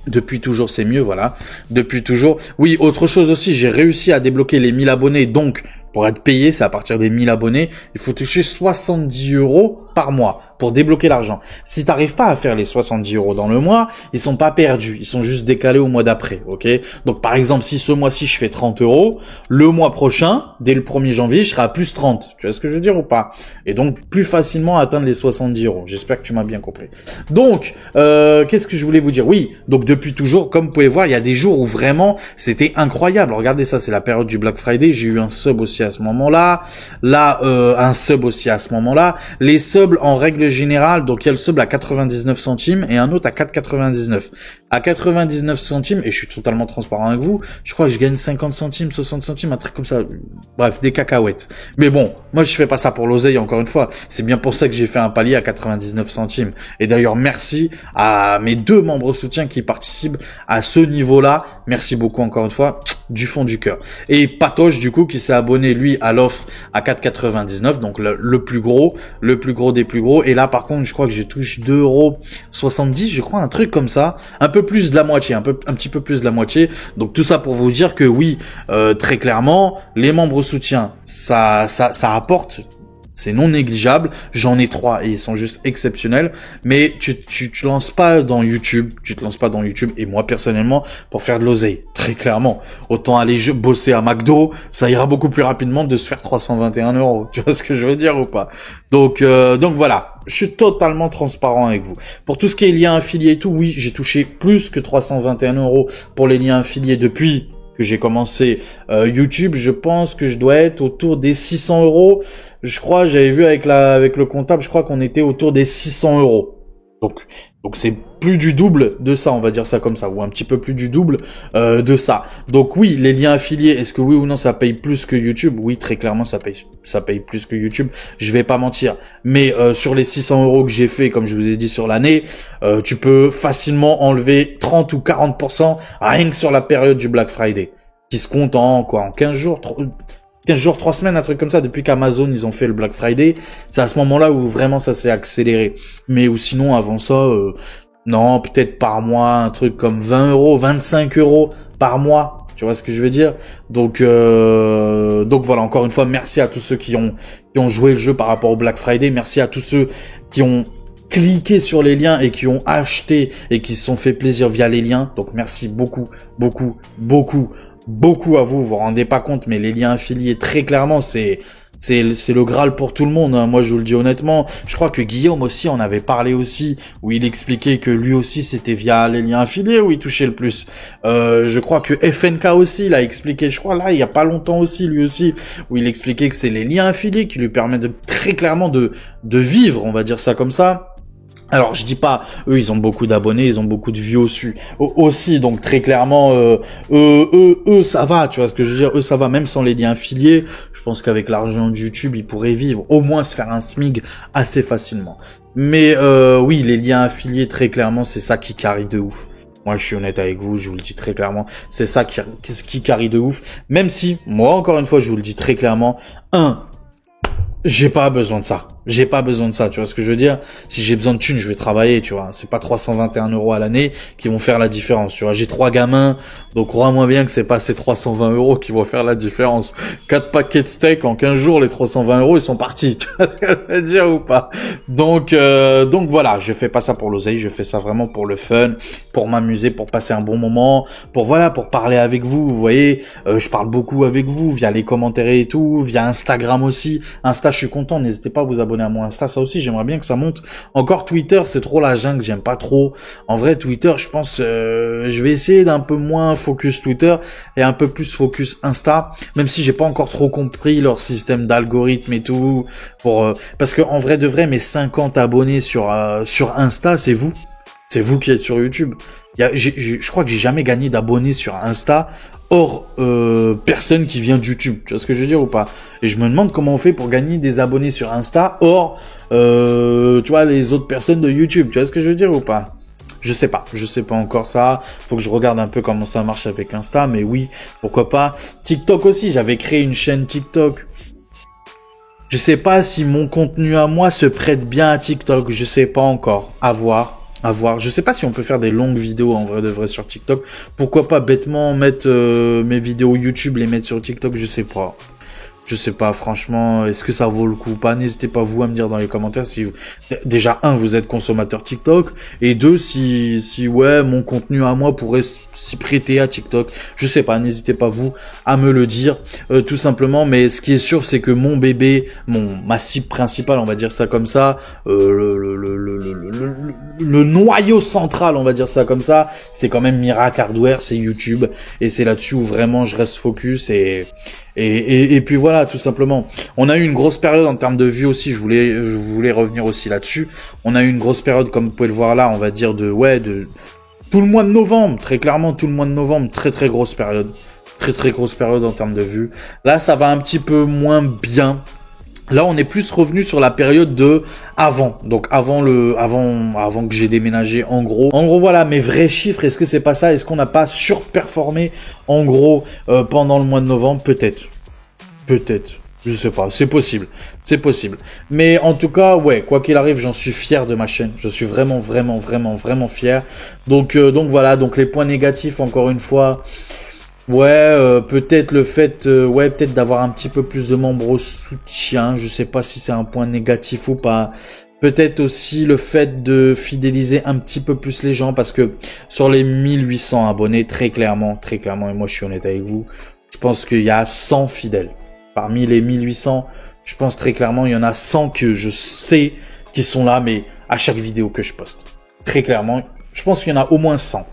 Depuis toujours, c'est mieux, voilà. Depuis toujours. Oui, autre chose aussi, j'ai réussi à débloquer les 1000 abonnés. Donc, pour être payé, c'est à partir des 1000 abonnés. Il faut toucher 70 € par mois pour débloquer l'argent. Si t'arrives pas à faire les 70 € dans le mois, ils sont pas perdus. Ils sont juste décalés au mois d'après, ok? Donc, par exemple, si ce mois-ci, je fais 30 €, le mois prochain, dès le 1er janvier, je serai à plus 30. Tu vois ce que je veux dire ou pas? Et donc, plus facilement atteindre les 70 €. J'espère que tu m'as bien compris. Donc, qu'est-ce que je voulais vous dire? Oui, donc depuis toujours, comme vous pouvez voir, il y a des jours où vraiment, c'était incroyable. Regardez ça, c'est la période du Black Friday. J'ai eu un sub aussi à ce moment-là. Là, un sub aussi à ce moment-là. Les subs, en règle générale, donc il y a le sub à 99 centimes et un autre à 4,99. À 99 centimes, et je suis totalement transparent avec vous, je crois que je gagne 50 centimes, 60 centimes, un truc comme ça. Bref, des cacahuètes. Mais bon, moi je fais pas ça pour l'oseille, encore une fois. C'est bien pour ça que j'ai fait un palier à 99 centimes. Et d'ailleurs, merci à mes 2 membres soutiens qui participent à ce niveau-là. Merci beaucoup encore une fois, du fond du cœur. Et Patoche, du coup, qui s'est abonné, lui, à l'offre à 4,99, donc le plus gros des plus gros. Et là, par contre, je crois que je touche 2,70 €, je crois, un truc comme ça. Un peu plus de la moitié, un petit peu plus de la moitié. Donc tout ça pour vous dire que oui, très clairement, les membres soutiens, ça apporte. C'est non négligeable. J'en ai 3 et ils sont juste exceptionnels. Mais tu te lances pas dans YouTube. Et moi, personnellement, pour faire de l'oseille. Très clairement. Autant aller bosser à McDo. Ça ira beaucoup plus rapidement de se faire 321 €. Tu vois ce que je veux dire ou pas? Donc voilà. Je suis totalement transparent avec vous. Pour tout ce qui est liens affiliés et tout, oui, j'ai touché plus que 321 € pour les liens affiliés depuis que j'ai commencé YouTube. Je pense que je dois être autour des 600 €. Je crois, j'avais vu avec le comptable, je crois qu'on était autour des 600 €. Donc c'est plus du double de ça, on va dire ça comme ça, ou un petit peu plus du double de ça. Donc oui, les liens affiliés, est-ce que oui ou non ça paye plus que YouTube? Oui, très clairement ça paye plus que YouTube. Je vais pas mentir. Mais sur les 600 € que j'ai fait, comme je vous ai dit sur l'année, tu peux facilement enlever 30 ou 40% rien que sur la période du Black Friday, qui se compte en 15 jours. 15 jours, 3 semaines, un truc comme ça, depuis qu'Amazon, ils ont fait le Black Friday. C'est à ce moment-là où vraiment ça s'est accéléré. Mais ou sinon, avant ça, non, peut-être par mois, un truc comme 20 euros, 25 euros par mois. Tu vois ce que je veux dire? Donc voilà, encore une fois, merci à tous ceux qui ont joué le jeu par rapport au Black Friday. Merci à tous ceux qui ont cliqué sur les liens et qui ont acheté et qui se sont fait plaisir via les liens. Donc merci beaucoup, beaucoup, beaucoup, beaucoup à vous. Vous vous rendez pas compte, mais les liens affiliés, très clairement, c'est le Graal pour tout le monde, hein. Moi, je vous le dis honnêtement. Je crois que Guillaume aussi en avait parlé aussi, où il expliquait que lui aussi, c'était via les liens affiliés où il touchait le plus. Je crois que FNK aussi l'a expliqué, je crois, là, il y a pas longtemps aussi, lui aussi, où il expliquait que c'est les liens affiliés qui lui permettent très clairement de vivre, on va dire ça comme ça. Alors je dis pas, eux ils ont beaucoup d'abonnés, ils ont beaucoup de vues aussi, donc très clairement eux ça va, tu vois ce que je veux dire, eux ça va, même sans les liens affiliés, je pense qu'avec l'argent de YouTube ils pourraient vivre, au moins se faire un SMIC assez facilement. Mais oui, les liens affiliés très clairement c'est ça qui carry de ouf. Moi je suis honnête avec vous, je vous le dis très clairement, c'est ça qui carry de ouf, même si, moi encore une fois je vous le dis très clairement, j'ai pas besoin de ça. J'ai pas besoin de ça, tu vois ce que je veux dire? Si j'ai besoin de thunes, je vais travailler, tu vois. C'est pas 321 euros à l'année qui vont faire la différence, tu vois. J'ai 3 gamins, donc crois-moi bien que c'est pas ces 320 euros qui vont faire la différence. 4 paquets de steak en 15 jours, les 320 euros, ils sont partis. Tu vois ce que je veux dire ou pas? Donc voilà, je fais pas ça pour l'oseille, je fais ça vraiment pour le fun, pour m'amuser, pour passer un bon moment, pour parler avec vous, vous voyez. Je parle beaucoup avec vous via les commentaires et tout, via Instagram aussi. Insta, je suis content, n'hésitez pas à vous abonner à mon Insta, ça aussi j'aimerais bien que ça monte. Encore Twitter, c'est trop la jungle, j'aime pas trop. En vrai Twitter, je pense je vais essayer d'un peu moins focus Twitter et un peu plus focus Insta, même si j'ai pas encore trop compris leur système d'algorithme et tout, parce que en vrai de vrai, mes 50 abonnés sur Insta, c'est vous qui êtes sur YouTube. Je crois que j'ai jamais gagné d'abonnés sur Insta hors personne qui vient de YouTube, tu vois ce que je veux dire ou pas? Et je me demande comment on fait pour gagner des abonnés sur Insta hors tu vois, les autres personnes de YouTube, tu vois ce que je veux dire ou pas? Je sais pas encore ça, faut que je regarde un peu comment ça marche avec Insta, mais oui, pourquoi pas. TikTok aussi, j'avais créé une chaîne TikTok. Je sais pas si mon contenu à moi se prête bien à TikTok, je sais pas encore, à voir. Je sais pas si on peut faire des longues vidéos en vrai de vrai sur TikTok. Pourquoi pas bêtement mettre mes vidéos YouTube, les mettre sur TikTok, je sais pas. Je sais pas, franchement, est-ce que ça vaut le coup ou pas? N'hésitez pas vous à me dire dans les commentaires si déjà vous êtes consommateur TikTok, et deux, si ouais, mon contenu à moi pourrait s'y prêter à TikTok. Je sais pas, n'hésitez pas vous à me le dire, tout simplement. Mais ce qui est sûr, c'est que mon bébé, ma cible principale, on va dire ça comme ça, le noyau central, on va dire ça comme ça, c'est quand même Mirac Hardware, c'est YouTube, et c'est là-dessus où vraiment je reste focus et puis voilà, tout simplement. On a eu une grosse période en termes de vues aussi, je voulais revenir aussi là-dessus. On a eu une grosse période, comme vous pouvez le voir là, on va dire de tout le mois de novembre, très clairement tout le mois de novembre, très grosse période. Très grosse période en termes de vues. Là, ça va un petit peu moins bien. Là, on est plus revenu sur la période de avant. Donc avant que j'ai déménagé en gros. En gros, voilà, mes vrais chiffres, est-ce que c'est pas ça? Est-ce qu'on n'a pas surperformé en gros pendant le mois de novembre? Peut-être. Je sais pas, c'est possible. Mais en tout cas, ouais, quoi qu'il arrive, j'en suis fier de ma chaîne. Je suis vraiment fier. Donc voilà, donc les points négatifs encore une fois. Ouais, peut-être le fait, peut-être d'avoir un petit peu plus de membres au soutien. Je sais pas si c'est un point négatif ou pas. Peut-être aussi le fait de fidéliser un petit peu plus les gens, parce que sur les 1800 abonnés, très clairement, et moi je suis honnête avec vous, je pense qu'il y a 100 fidèles. Parmi les 1800, je pense très clairement, il y en a 100 que je sais qui sont là, mais à chaque vidéo que je poste. Très clairement, je pense qu'il y en a au moins 100.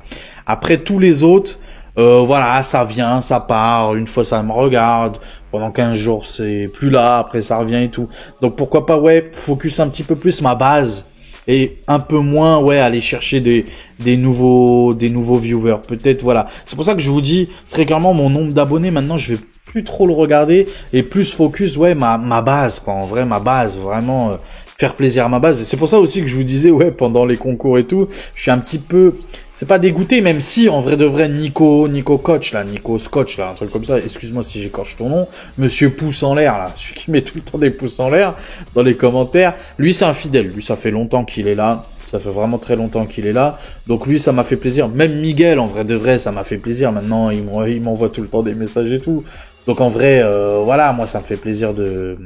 Après tous les autres, voilà, ça vient, ça part, une fois ça me regarde, pendant 15 jours c'est plus là, après ça revient et tout. Donc pourquoi pas, focus un petit peu plus ma base, et un peu moins, aller chercher des des nouveaux viewers. Peut-être, voilà. C'est pour ça que je vous dis très clairement, mon nombre d'abonnés maintenant, je vais plus trop le regarder et plus focus, ouais, ma base, quoi. En vrai, ma base, vraiment faire plaisir à ma base. Et c'est pour ça aussi que je vous disais, ouais, pendant les concours et tout, je suis un petit peu, c'est pas dégoûté, même si en vrai de vrai, Nico Coach là, Nico Scotch là, un truc comme ça. Excuse-moi si j'écorche ton nom, Monsieur Pouce en l'air là, celui qui met tout le temps des pouces en l'air dans les commentaires. Lui, c'est un fidèle. Lui, ça fait longtemps qu'il est là. Ça fait vraiment très longtemps qu'il est là. Donc lui, ça m'a fait plaisir. Même Miguel, en vrai de vrai, ça m'a fait plaisir. Maintenant, il m'envoie tout le temps des messages et tout. Donc en vrai, voilà, moi, ça me fait plaisir de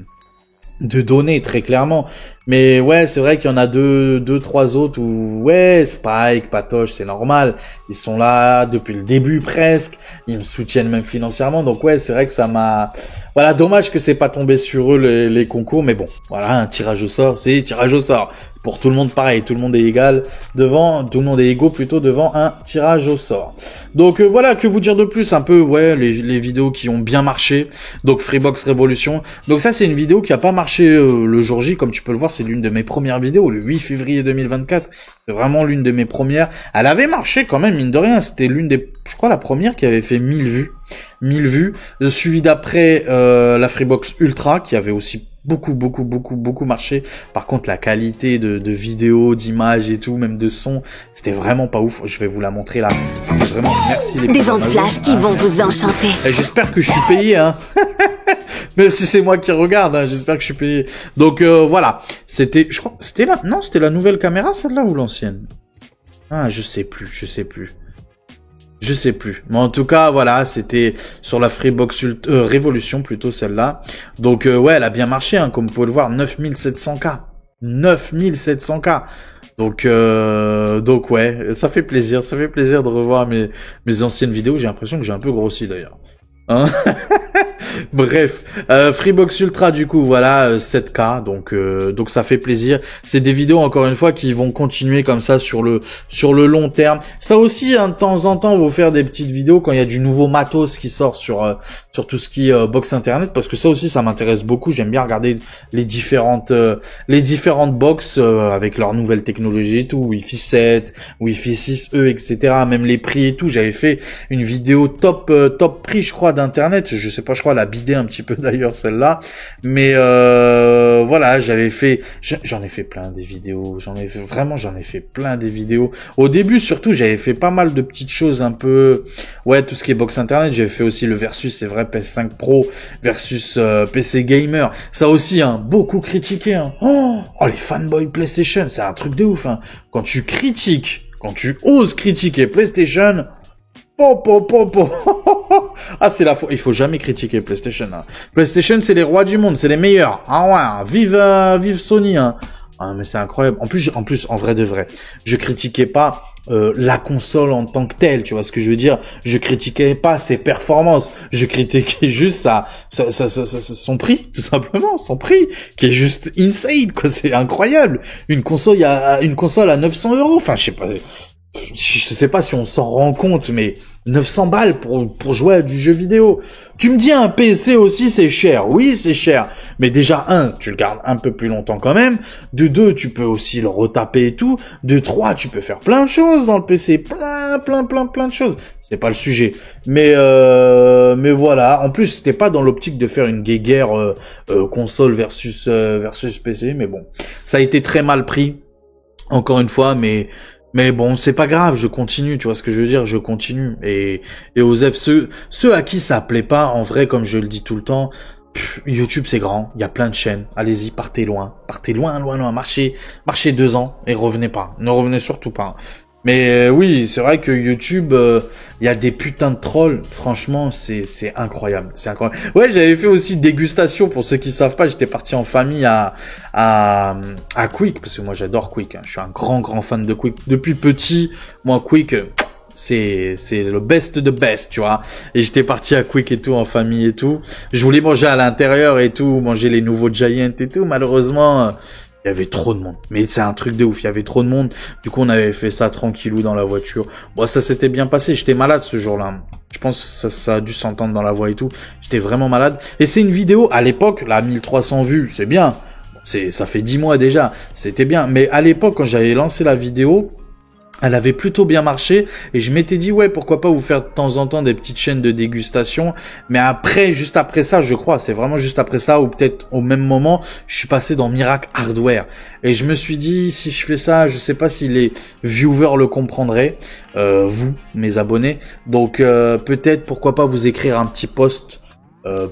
donner, très clairement. Mais ouais, c'est vrai qu'il y en a deux, trois autres où, ouais, Spike, Patoche, c'est normal. Ils sont là depuis le début presque. Ils me soutiennent même financièrement. Donc ouais, c'est vrai que ça m'a... Voilà, dommage que c'est pas tombé sur eux les concours. Mais bon, voilà, un tirage au sort, c'est tirage au sort. Pour tout le monde, pareil. Tout le monde est égal devant... Tout le monde est égaux plutôt devant un tirage au sort. Donc voilà, que vous dire de plus? Un peu, ouais, les vidéos qui ont bien marché. Donc Freebox Révolution. Donc ça, c'est une vidéo qui a pas marché le jour J, comme tu peux le voir. C'est l'une de mes premières vidéos, le 8 février 2024. C'est vraiment l'une de mes premières. Elle avait marché quand même, mine de rien. C'était l'une des, je crois, la première qui avait fait 1000 vues. 1000 vues. Suivi d'après la Freebox Ultra, qui avait aussi beaucoup marché. Par contre, la qualité de vidéos, d'images et tout, même de son, c'était vraiment pas ouf. Je vais vous la montrer là. C'était vraiment, merci les des ventes flash qui vont vous enchanter. J'espère que je suis payé, hein. Même si c'est moi qui regarde, hein, j'espère que je suis payé. Donc voilà, c'était, je crois, c'était là, non, c'était la nouvelle caméra celle-là ou l'ancienne? Ah, je sais plus. Mais en tout cas, voilà, c'était sur la Freebox Révolution plutôt celle-là. Donc ouais, elle a bien marché, hein, comme vous pouvez le voir, 9700K. 9700K. Donc ouais, ça fait plaisir de revoir mes anciennes vidéos. J'ai l'impression que j'ai un peu grossi d'ailleurs. Hein. Bref, Freebox Ultra du coup voilà 7K donc ça fait plaisir. C'est des vidéos encore une fois qui vont continuer comme ça sur le long terme. Ça aussi hein, de temps en temps vous faire des petites vidéos quand il y a du nouveau matos qui sort sur tout ce qui est box internet parce que ça aussi ça m'intéresse beaucoup. J'aime bien regarder les différentes box avec leurs nouvelles technologies et tout, Wi-Fi 7, Wi-Fi 6E etc. Même les prix et tout. J'avais fait une vidéo top prix je crois d'internet. Je sais pas, je crois la bidé un petit peu d'ailleurs celle-là, mais voilà, j'en ai fait plein des vidéos, j'en ai fait plein des vidéos. Au début surtout, j'avais fait pas mal de petites choses un peu, ouais, tout ce qui est box internet. J'avais fait aussi le versus, c'est vrai, PS5 Pro versus PC gamer. Ça aussi, hein, beaucoup critiqué. Hein. Oh, les fanboys PlayStation, c'est un truc de ouf. Hein. Quand tu oses critiquer PlayStation. Ah, c'est la faute. Il faut jamais critiquer PlayStation. Hein. PlayStation, c'est les rois du monde, c'est les meilleurs. Ah ouais, vive Sony. Hein. Ah, mais c'est incroyable. En plus, en vrai de vrai, je critiquais pas la console en tant que telle. Tu vois ce que je veux dire? Je critiquais pas ses performances. Je critiquais juste son prix, tout simplement, son prix, qui est juste insane. Quoi, c'est incroyable. Une console à 900 €. Enfin, je sais pas si on s'en rend compte, mais 900 balles pour jouer à du jeu vidéo. Tu me dis un PC aussi c'est cher. Oui, c'est cher. Mais déjà, tu le gardes un peu plus longtemps quand même. De 2, tu peux aussi le retaper et tout. De 3, tu peux faire plein de choses dans le PC. Plein de choses. C'est pas le sujet. Mais voilà. En plus, c'était pas dans l'optique de faire une guéguerre console versus PC. Mais bon, ça a été très mal pris. Encore une fois, mais bon, c'est pas grave, je continue, tu vois ce que je veux dire, je continue. Et Osef, ceux à qui ça plaît pas, en vrai, comme je le dis tout le temps, YouTube c'est grand, il y a plein de chaînes, allez-y, partez loin, marchez 2 ans et revenez pas, ne revenez surtout pas. Mais oui, c'est vrai que YouTube, il y a des putains de trolls. Franchement, c'est incroyable, c'est incroyable. Ouais, j'avais fait aussi dégustation pour ceux qui savent pas. J'étais parti en famille à Quick parce que moi j'adore Quick. Hein. Je suis un grand fan de Quick depuis petit. Moi Quick, c'est le best de best, tu vois. Et j'étais parti à Quick et tout en famille et tout. Je voulais manger à l'intérieur et tout, manger les nouveaux Giant et tout. Malheureusement. Il y avait trop de monde. Mais c'est un truc de ouf. Il y avait trop de monde. Du coup, on avait fait ça tranquillou dans la voiture. Bon, ça s'était bien passé. J'étais malade ce jour-là. Je pense que ça a dû s'entendre dans la voix et tout. J'étais vraiment malade. Et c'est une vidéo, à l'époque, là, 1300 vues, c'est bien. Ça fait 10 mois déjà. C'était bien. Mais à l'époque, quand j'avais lancé la vidéo, elle avait plutôt bien marché et je m'étais dit ouais pourquoi pas vous faire de temps en temps des petites chaînes de dégustation, mais après juste après ça je crois c'est vraiment juste après ça ou peut-être au même moment je suis passé dans Mirac Hardware et je me suis dit si je fais ça je sais pas si les viewers le comprendraient, vous mes abonnés, donc peut-être pourquoi pas vous écrire un petit post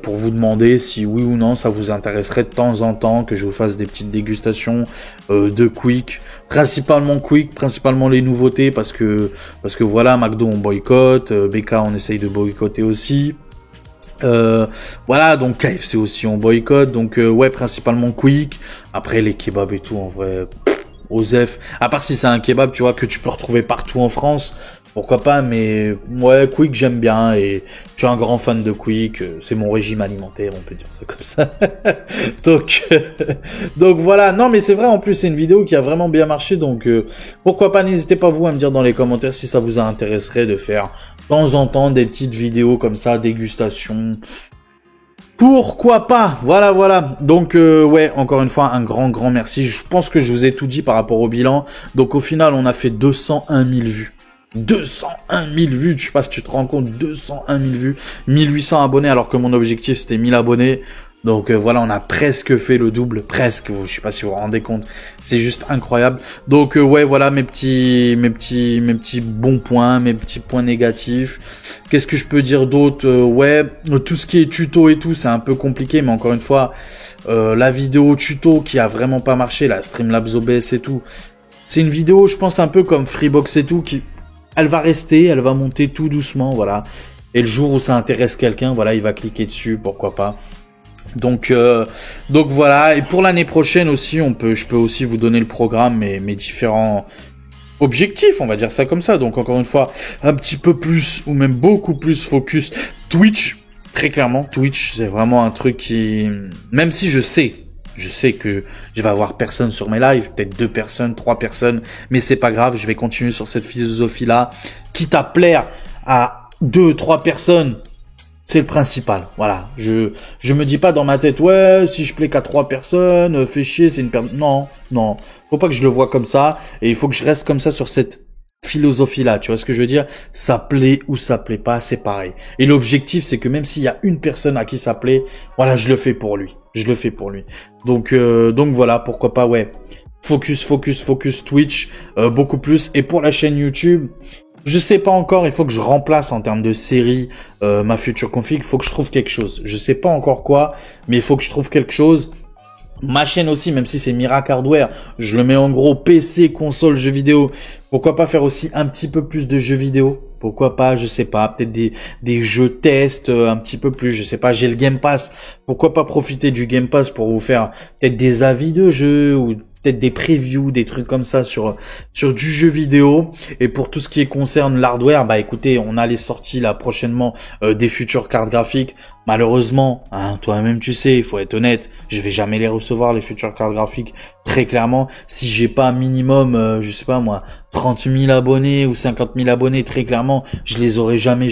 pour vous demander si oui ou non ça vous intéresserait de temps en temps que je vous fasse des petites dégustations de Quick, principalement les nouveautés parce que voilà, McDo on boycotte, BK on essaye de boycotter aussi. Voilà, donc KFC aussi on boycotte, donc ouais principalement Quick, après les kebabs et tout en vrai Osef, à part si c'est un kebab tu vois que tu peux retrouver partout en France, pourquoi pas, mais ouais Quick j'aime bien et je suis un grand fan de Quick, c'est mon régime alimentaire on peut dire ça comme ça. donc voilà, non mais c'est vrai en plus c'est une vidéo qui a vraiment bien marché, donc pourquoi pas, n'hésitez pas vous à me dire dans les commentaires si ça vous intéresserait de faire de temps en temps des petites vidéos comme ça, dégustation. Pourquoi pas, voilà. Donc ouais, encore une fois un grand merci. Je pense que je vous ai tout dit par rapport au bilan. Donc au final, on a fait 201 000 vues. 201 000 vues, je sais pas si tu te rends compte, 201 000 vues, 1800 abonnés alors que mon objectif c'était 1000 abonnés. Donc voilà, on a presque fait le double, presque, je sais pas si vous vous rendez compte, c'est juste incroyable. Donc ouais, voilà mes petits bons points, mes petits points négatifs. Qu'est-ce que je peux dire d'autre? Ouais, tout ce qui est tuto et tout, c'est un peu compliqué, mais encore une fois, la vidéo tuto qui a vraiment pas marché, la Streamlabs OBS et tout, c'est une vidéo, je pense un peu comme Freebox et tout, elle va rester, elle va monter tout doucement, voilà. Et le jour où ça intéresse quelqu'un, voilà, il va cliquer dessus, pourquoi pas. Donc voilà. Et pour l'année prochaine aussi, je peux aussi vous donner le programme, mes différents objectifs, on va dire ça comme ça. Donc encore une fois, un petit peu plus ou même beaucoup plus focus Twitch. Très clairement, Twitch, c'est vraiment un truc qui, même si je sais que je vais avoir personne sur mes lives, peut-être 2 personnes, 3 personnes, mais c'est pas grave, je vais continuer sur cette philosophie-là, quitte à plaire à 2, 3 personnes. C'est le principal, voilà. Je me dis pas dans ma tête, ouais, si je plais qu'à 3 personnes, fais chier, c'est une non. Faut pas que je le vois comme ça, et il faut que je reste comme ça sur cette philosophie-là, tu vois ce que je veux dire? Ça plaît ou ça plaît pas, c'est pareil. Et l'objectif, c'est que même s'il y a une personne à qui ça plaît, voilà, je le fais pour lui. Donc voilà, pourquoi pas, ouais. Focus Twitch, beaucoup plus. Et pour la chaîne YouTube, je sais pas encore, il faut que je remplace en termes de série ma future config, il faut que je trouve quelque chose. Je sais pas encore quoi, mais il faut que je trouve quelque chose. Ma chaîne aussi, même si c'est Mirac Hardware, je le mets en gros PC, console, jeux vidéo. Pourquoi pas faire aussi un petit peu plus de jeux vidéo? Pourquoi pas, je sais pas, peut-être des jeux tests un petit peu plus, je sais pas, j'ai le Game Pass. Pourquoi pas profiter du Game Pass pour vous faire peut-être des avis de jeux ou peut-être des previews, des trucs comme ça sur du jeu vidéo. Et pour tout ce qui concerne l'hardware, bah écoutez, on a les sorties là prochainement des futures cartes graphiques. Malheureusement, hein, toi-même tu sais, il faut être honnête, je vais jamais les recevoir les futures cartes graphiques. Très clairement, si j'ai pas un minimum, je sais pas moi, 30 000 abonnés ou 50 000 abonnés, très clairement, je les aurai jamais.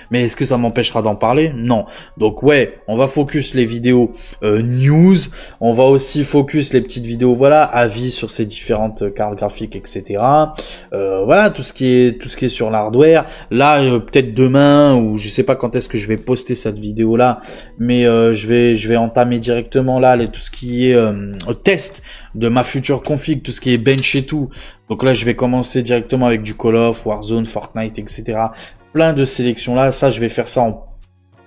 Mais est-ce que ça m'empêchera d'en parler? Non. Donc ouais, on va focus les vidéos news, on va aussi focus les petites vidéos, voilà, avis sur ces différentes cartes graphiques, etc. Voilà, tout ce qui est sur l'hardware. Là, peut-être demain ou je sais pas quand est-ce que je vais poster cette vidéo là, mais je vais entamer directement là tout ce qui est test de ma future config, tout ce qui est bench et tout. Donc là je vais commencer directement avec du Call of, Warzone, Fortnite, etc. Plein de sélections là, ça je vais faire ça en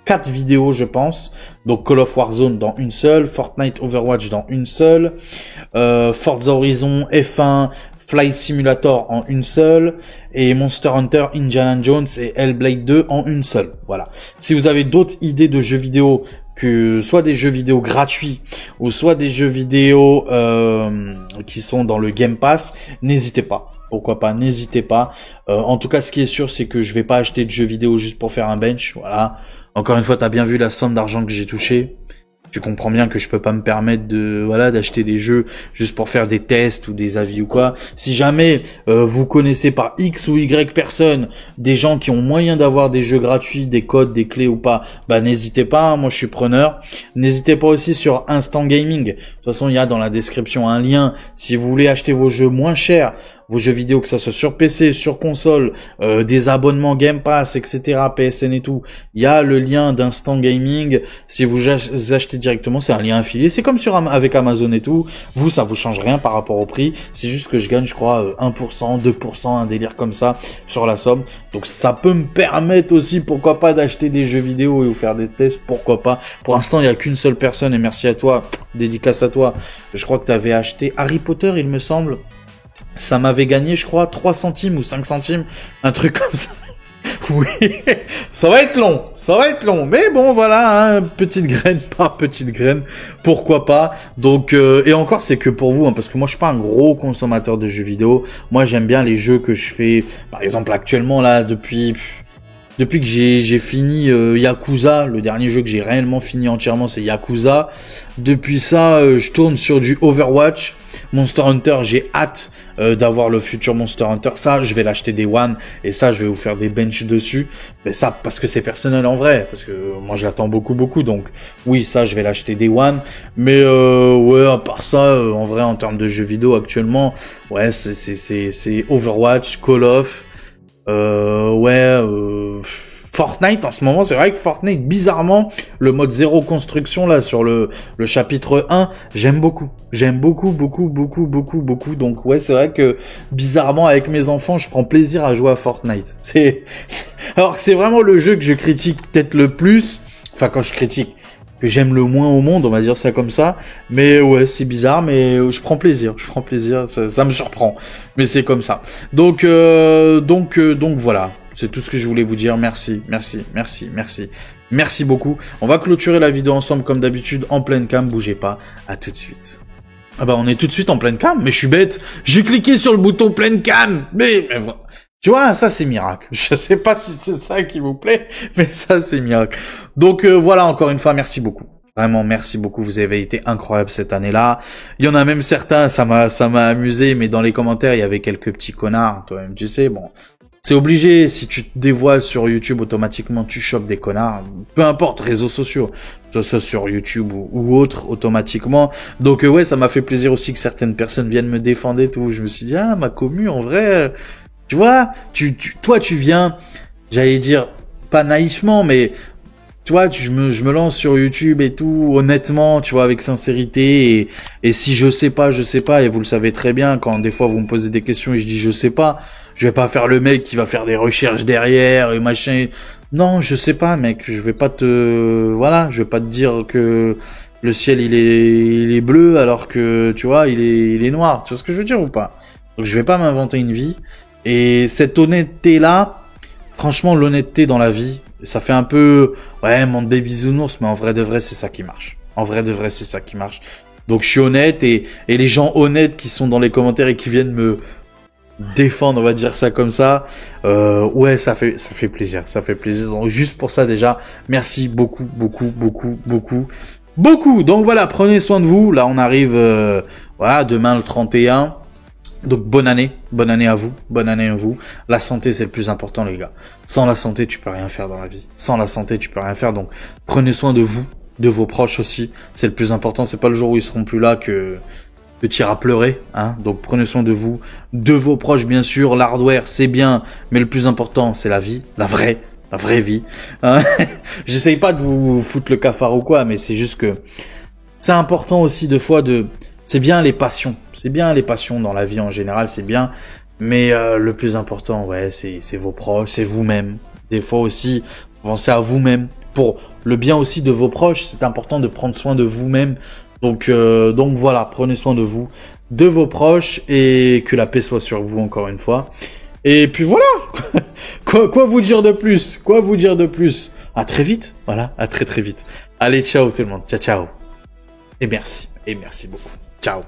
4 vidéos je pense. Donc Call of Warzone dans une seule, Fortnite, Overwatch dans une seule, Forza Horizon, F1, Flight Simulator en une seule, et Monster Hunter, Indiana Jones et Hellblade 2 en une seule. Voilà. Si vous avez d'autres idées de jeux vidéo, que soit des jeux vidéo gratuits ou soit des jeux vidéo qui sont dans le Game Pass, n'hésitez pas. Pourquoi pas, n'hésitez pas. En tout cas, ce qui est sûr, c'est que je vais pas acheter de jeux vidéo juste pour faire un bench. Voilà. Encore une fois, t'as bien vu la somme d'argent que j'ai touché. Tu comprends bien que je peux pas me permettre d'acheter des jeux juste pour faire des tests ou des avis ou quoi. Si jamais vous connaissez par X ou Y personnes des gens qui ont moyen d'avoir des jeux gratuits, des codes, des clés ou pas, bah n'hésitez pas, hein, moi je suis preneur. N'hésitez pas aussi sur Instant Gaming. De toute façon, il y a dans la description un lien si vous voulez acheter vos jeux moins chers vos jeux vidéo, que ça soit sur PC, sur console, des abonnements Game Pass, etc., PSN et tout, il y a le lien d'Instant Gaming. Si vous achetez directement, c'est un lien affilié. C'est comme avec Amazon et tout. Vous, ça vous change rien par rapport au prix. C'est juste que je gagne, je crois, 1%, 2%, un délire comme ça sur la somme. Donc ça peut me permettre aussi, pourquoi pas, d'acheter des jeux vidéo et vous faire des tests, pourquoi pas. Pour l'instant, il y a qu'une seule personne et merci à toi, dédicace à toi. Je crois que tu avais acheté Harry Potter, il me semble. Ça m'avait gagné, je crois, 3 centimes ou 5 centimes, un truc comme ça. Oui, ça va être long, mais bon, voilà, hein, petite graine par petite graine, pourquoi pas. Donc, et encore, c'est que pour vous, hein, parce que moi, je suis pas un gros consommateur de jeux vidéo. Moi, j'aime bien les jeux que je fais, par exemple, actuellement, là, depuis que j'ai fini Yakuza, le dernier jeu que j'ai réellement fini entièrement, c'est Yakuza. Depuis ça, je tourne sur du Overwatch. Monster Hunter, j'ai hâte d'avoir le futur Monster Hunter. Ça, je vais l'acheter Day One et ça, je vais vous faire des benches dessus. Mais ça, parce que c'est personnel en vrai, parce que moi, je l'attends beaucoup. Donc, oui, ça, je vais l'acheter Day One. Mais ouais, à part ça, en vrai, en termes de jeux vidéo actuellement, ouais, c'est Overwatch, Call of. Fortnite en ce moment, c'est vrai que Fortnite, bizarrement, le mode zéro construction là sur le chapitre 1, j'aime beaucoup. Donc ouais, c'est vrai que bizarrement avec mes enfants, je prends plaisir à jouer à Fortnite. Alors que c'est vraiment le jeu que je critique peut-être le plus, enfin quand je critique, que j'aime le moins au monde, on va dire ça comme ça. Mais ouais, c'est bizarre, mais je prends plaisir, ça me surprend. Mais c'est comme ça. Donc voilà. C'est tout ce que je voulais vous dire. Merci beaucoup. On va clôturer la vidéo ensemble comme d'habitude en pleine cam. Bougez pas. À tout de suite. Ah bah on est tout de suite en pleine cam. Mais je suis bête. J'ai cliqué sur le bouton pleine cam. Mais tu vois, ça c'est miracle. Je sais pas si c'est ça qui vous plaît, mais ça c'est miracle. Donc voilà, encore une fois, merci beaucoup. Vraiment, merci beaucoup. Vous avez été incroyable cette année-là. Il y en a même certains, ça m'a amusé, mais dans les commentaires, il y avait quelques petits connards. Toi-même, tu sais, bon. C'est obligé, si tu te dévoiles sur YouTube, automatiquement, tu chopes des connards. Peu importe, réseaux sociaux. Que ce soit sur YouTube ou autre, automatiquement. Donc, ouais, ça m'a fait plaisir aussi que certaines personnes viennent me défendre et tout. Je me suis dit, ah, ma commu, en vrai, tu vois, toi, tu viens, j'allais dire, pas naïvement, mais, tu vois, je me lance sur YouTube et tout, honnêtement, tu vois, avec sincérité, et si je sais pas, et vous le savez très bien, quand des fois vous me posez des questions et je dis je sais pas, je vais pas faire le mec qui va faire des recherches derrière et machin. Non, je sais pas, mec, je vais pas te dire que le ciel il est bleu alors que, tu vois, il est noir. Tu vois ce que je veux dire ou pas? Donc je vais pas m'inventer une vie. Et cette honnêteté-là, franchement, l'honnêteté dans la vie, ça fait un peu, ouais, monde des bisounours, mais en vrai de vrai, c'est ça qui marche. Donc je suis honnête et les gens honnêtes qui sont dans les commentaires et qui viennent me défendre, on va dire ça comme ça, ouais, ça fait plaisir. Donc juste pour ça déjà, merci beaucoup. Donc voilà, prenez soin de vous. Là, on arrive, voilà, demain le 31. Donc bonne année à vous, La santé c'est le plus important les gars. Sans la santé tu peux rien faire dans la vie. Donc prenez soin de vous, de vos proches aussi. C'est le plus important. C'est pas le jour où ils seront plus là que tu iras pleurer, hein. Donc prenez soin de vous, de vos proches bien sûr. L'hardware c'est bien, mais le plus important c'est la vie, la vraie vie. Hein. J'essaye pas de vous foutre le cafard ou quoi, mais c'est juste que c'est important aussi de fois c'est bien les passions. C'est bien les passions dans la vie en général, c'est bien. Mais le plus important, ouais, c'est vos proches, c'est vous-même. Des fois aussi, pensez à vous-même. Pour le bien aussi de vos proches, c'est important de prendre soin de vous-même. Donc voilà, prenez soin de vous, de vos proches, et que la paix soit sur vous encore une fois. Et puis voilà. Quoi vous dire de plus? À très vite. Voilà, à très vite. Allez, ciao tout le monde. Ciao. Et merci beaucoup. Ciao.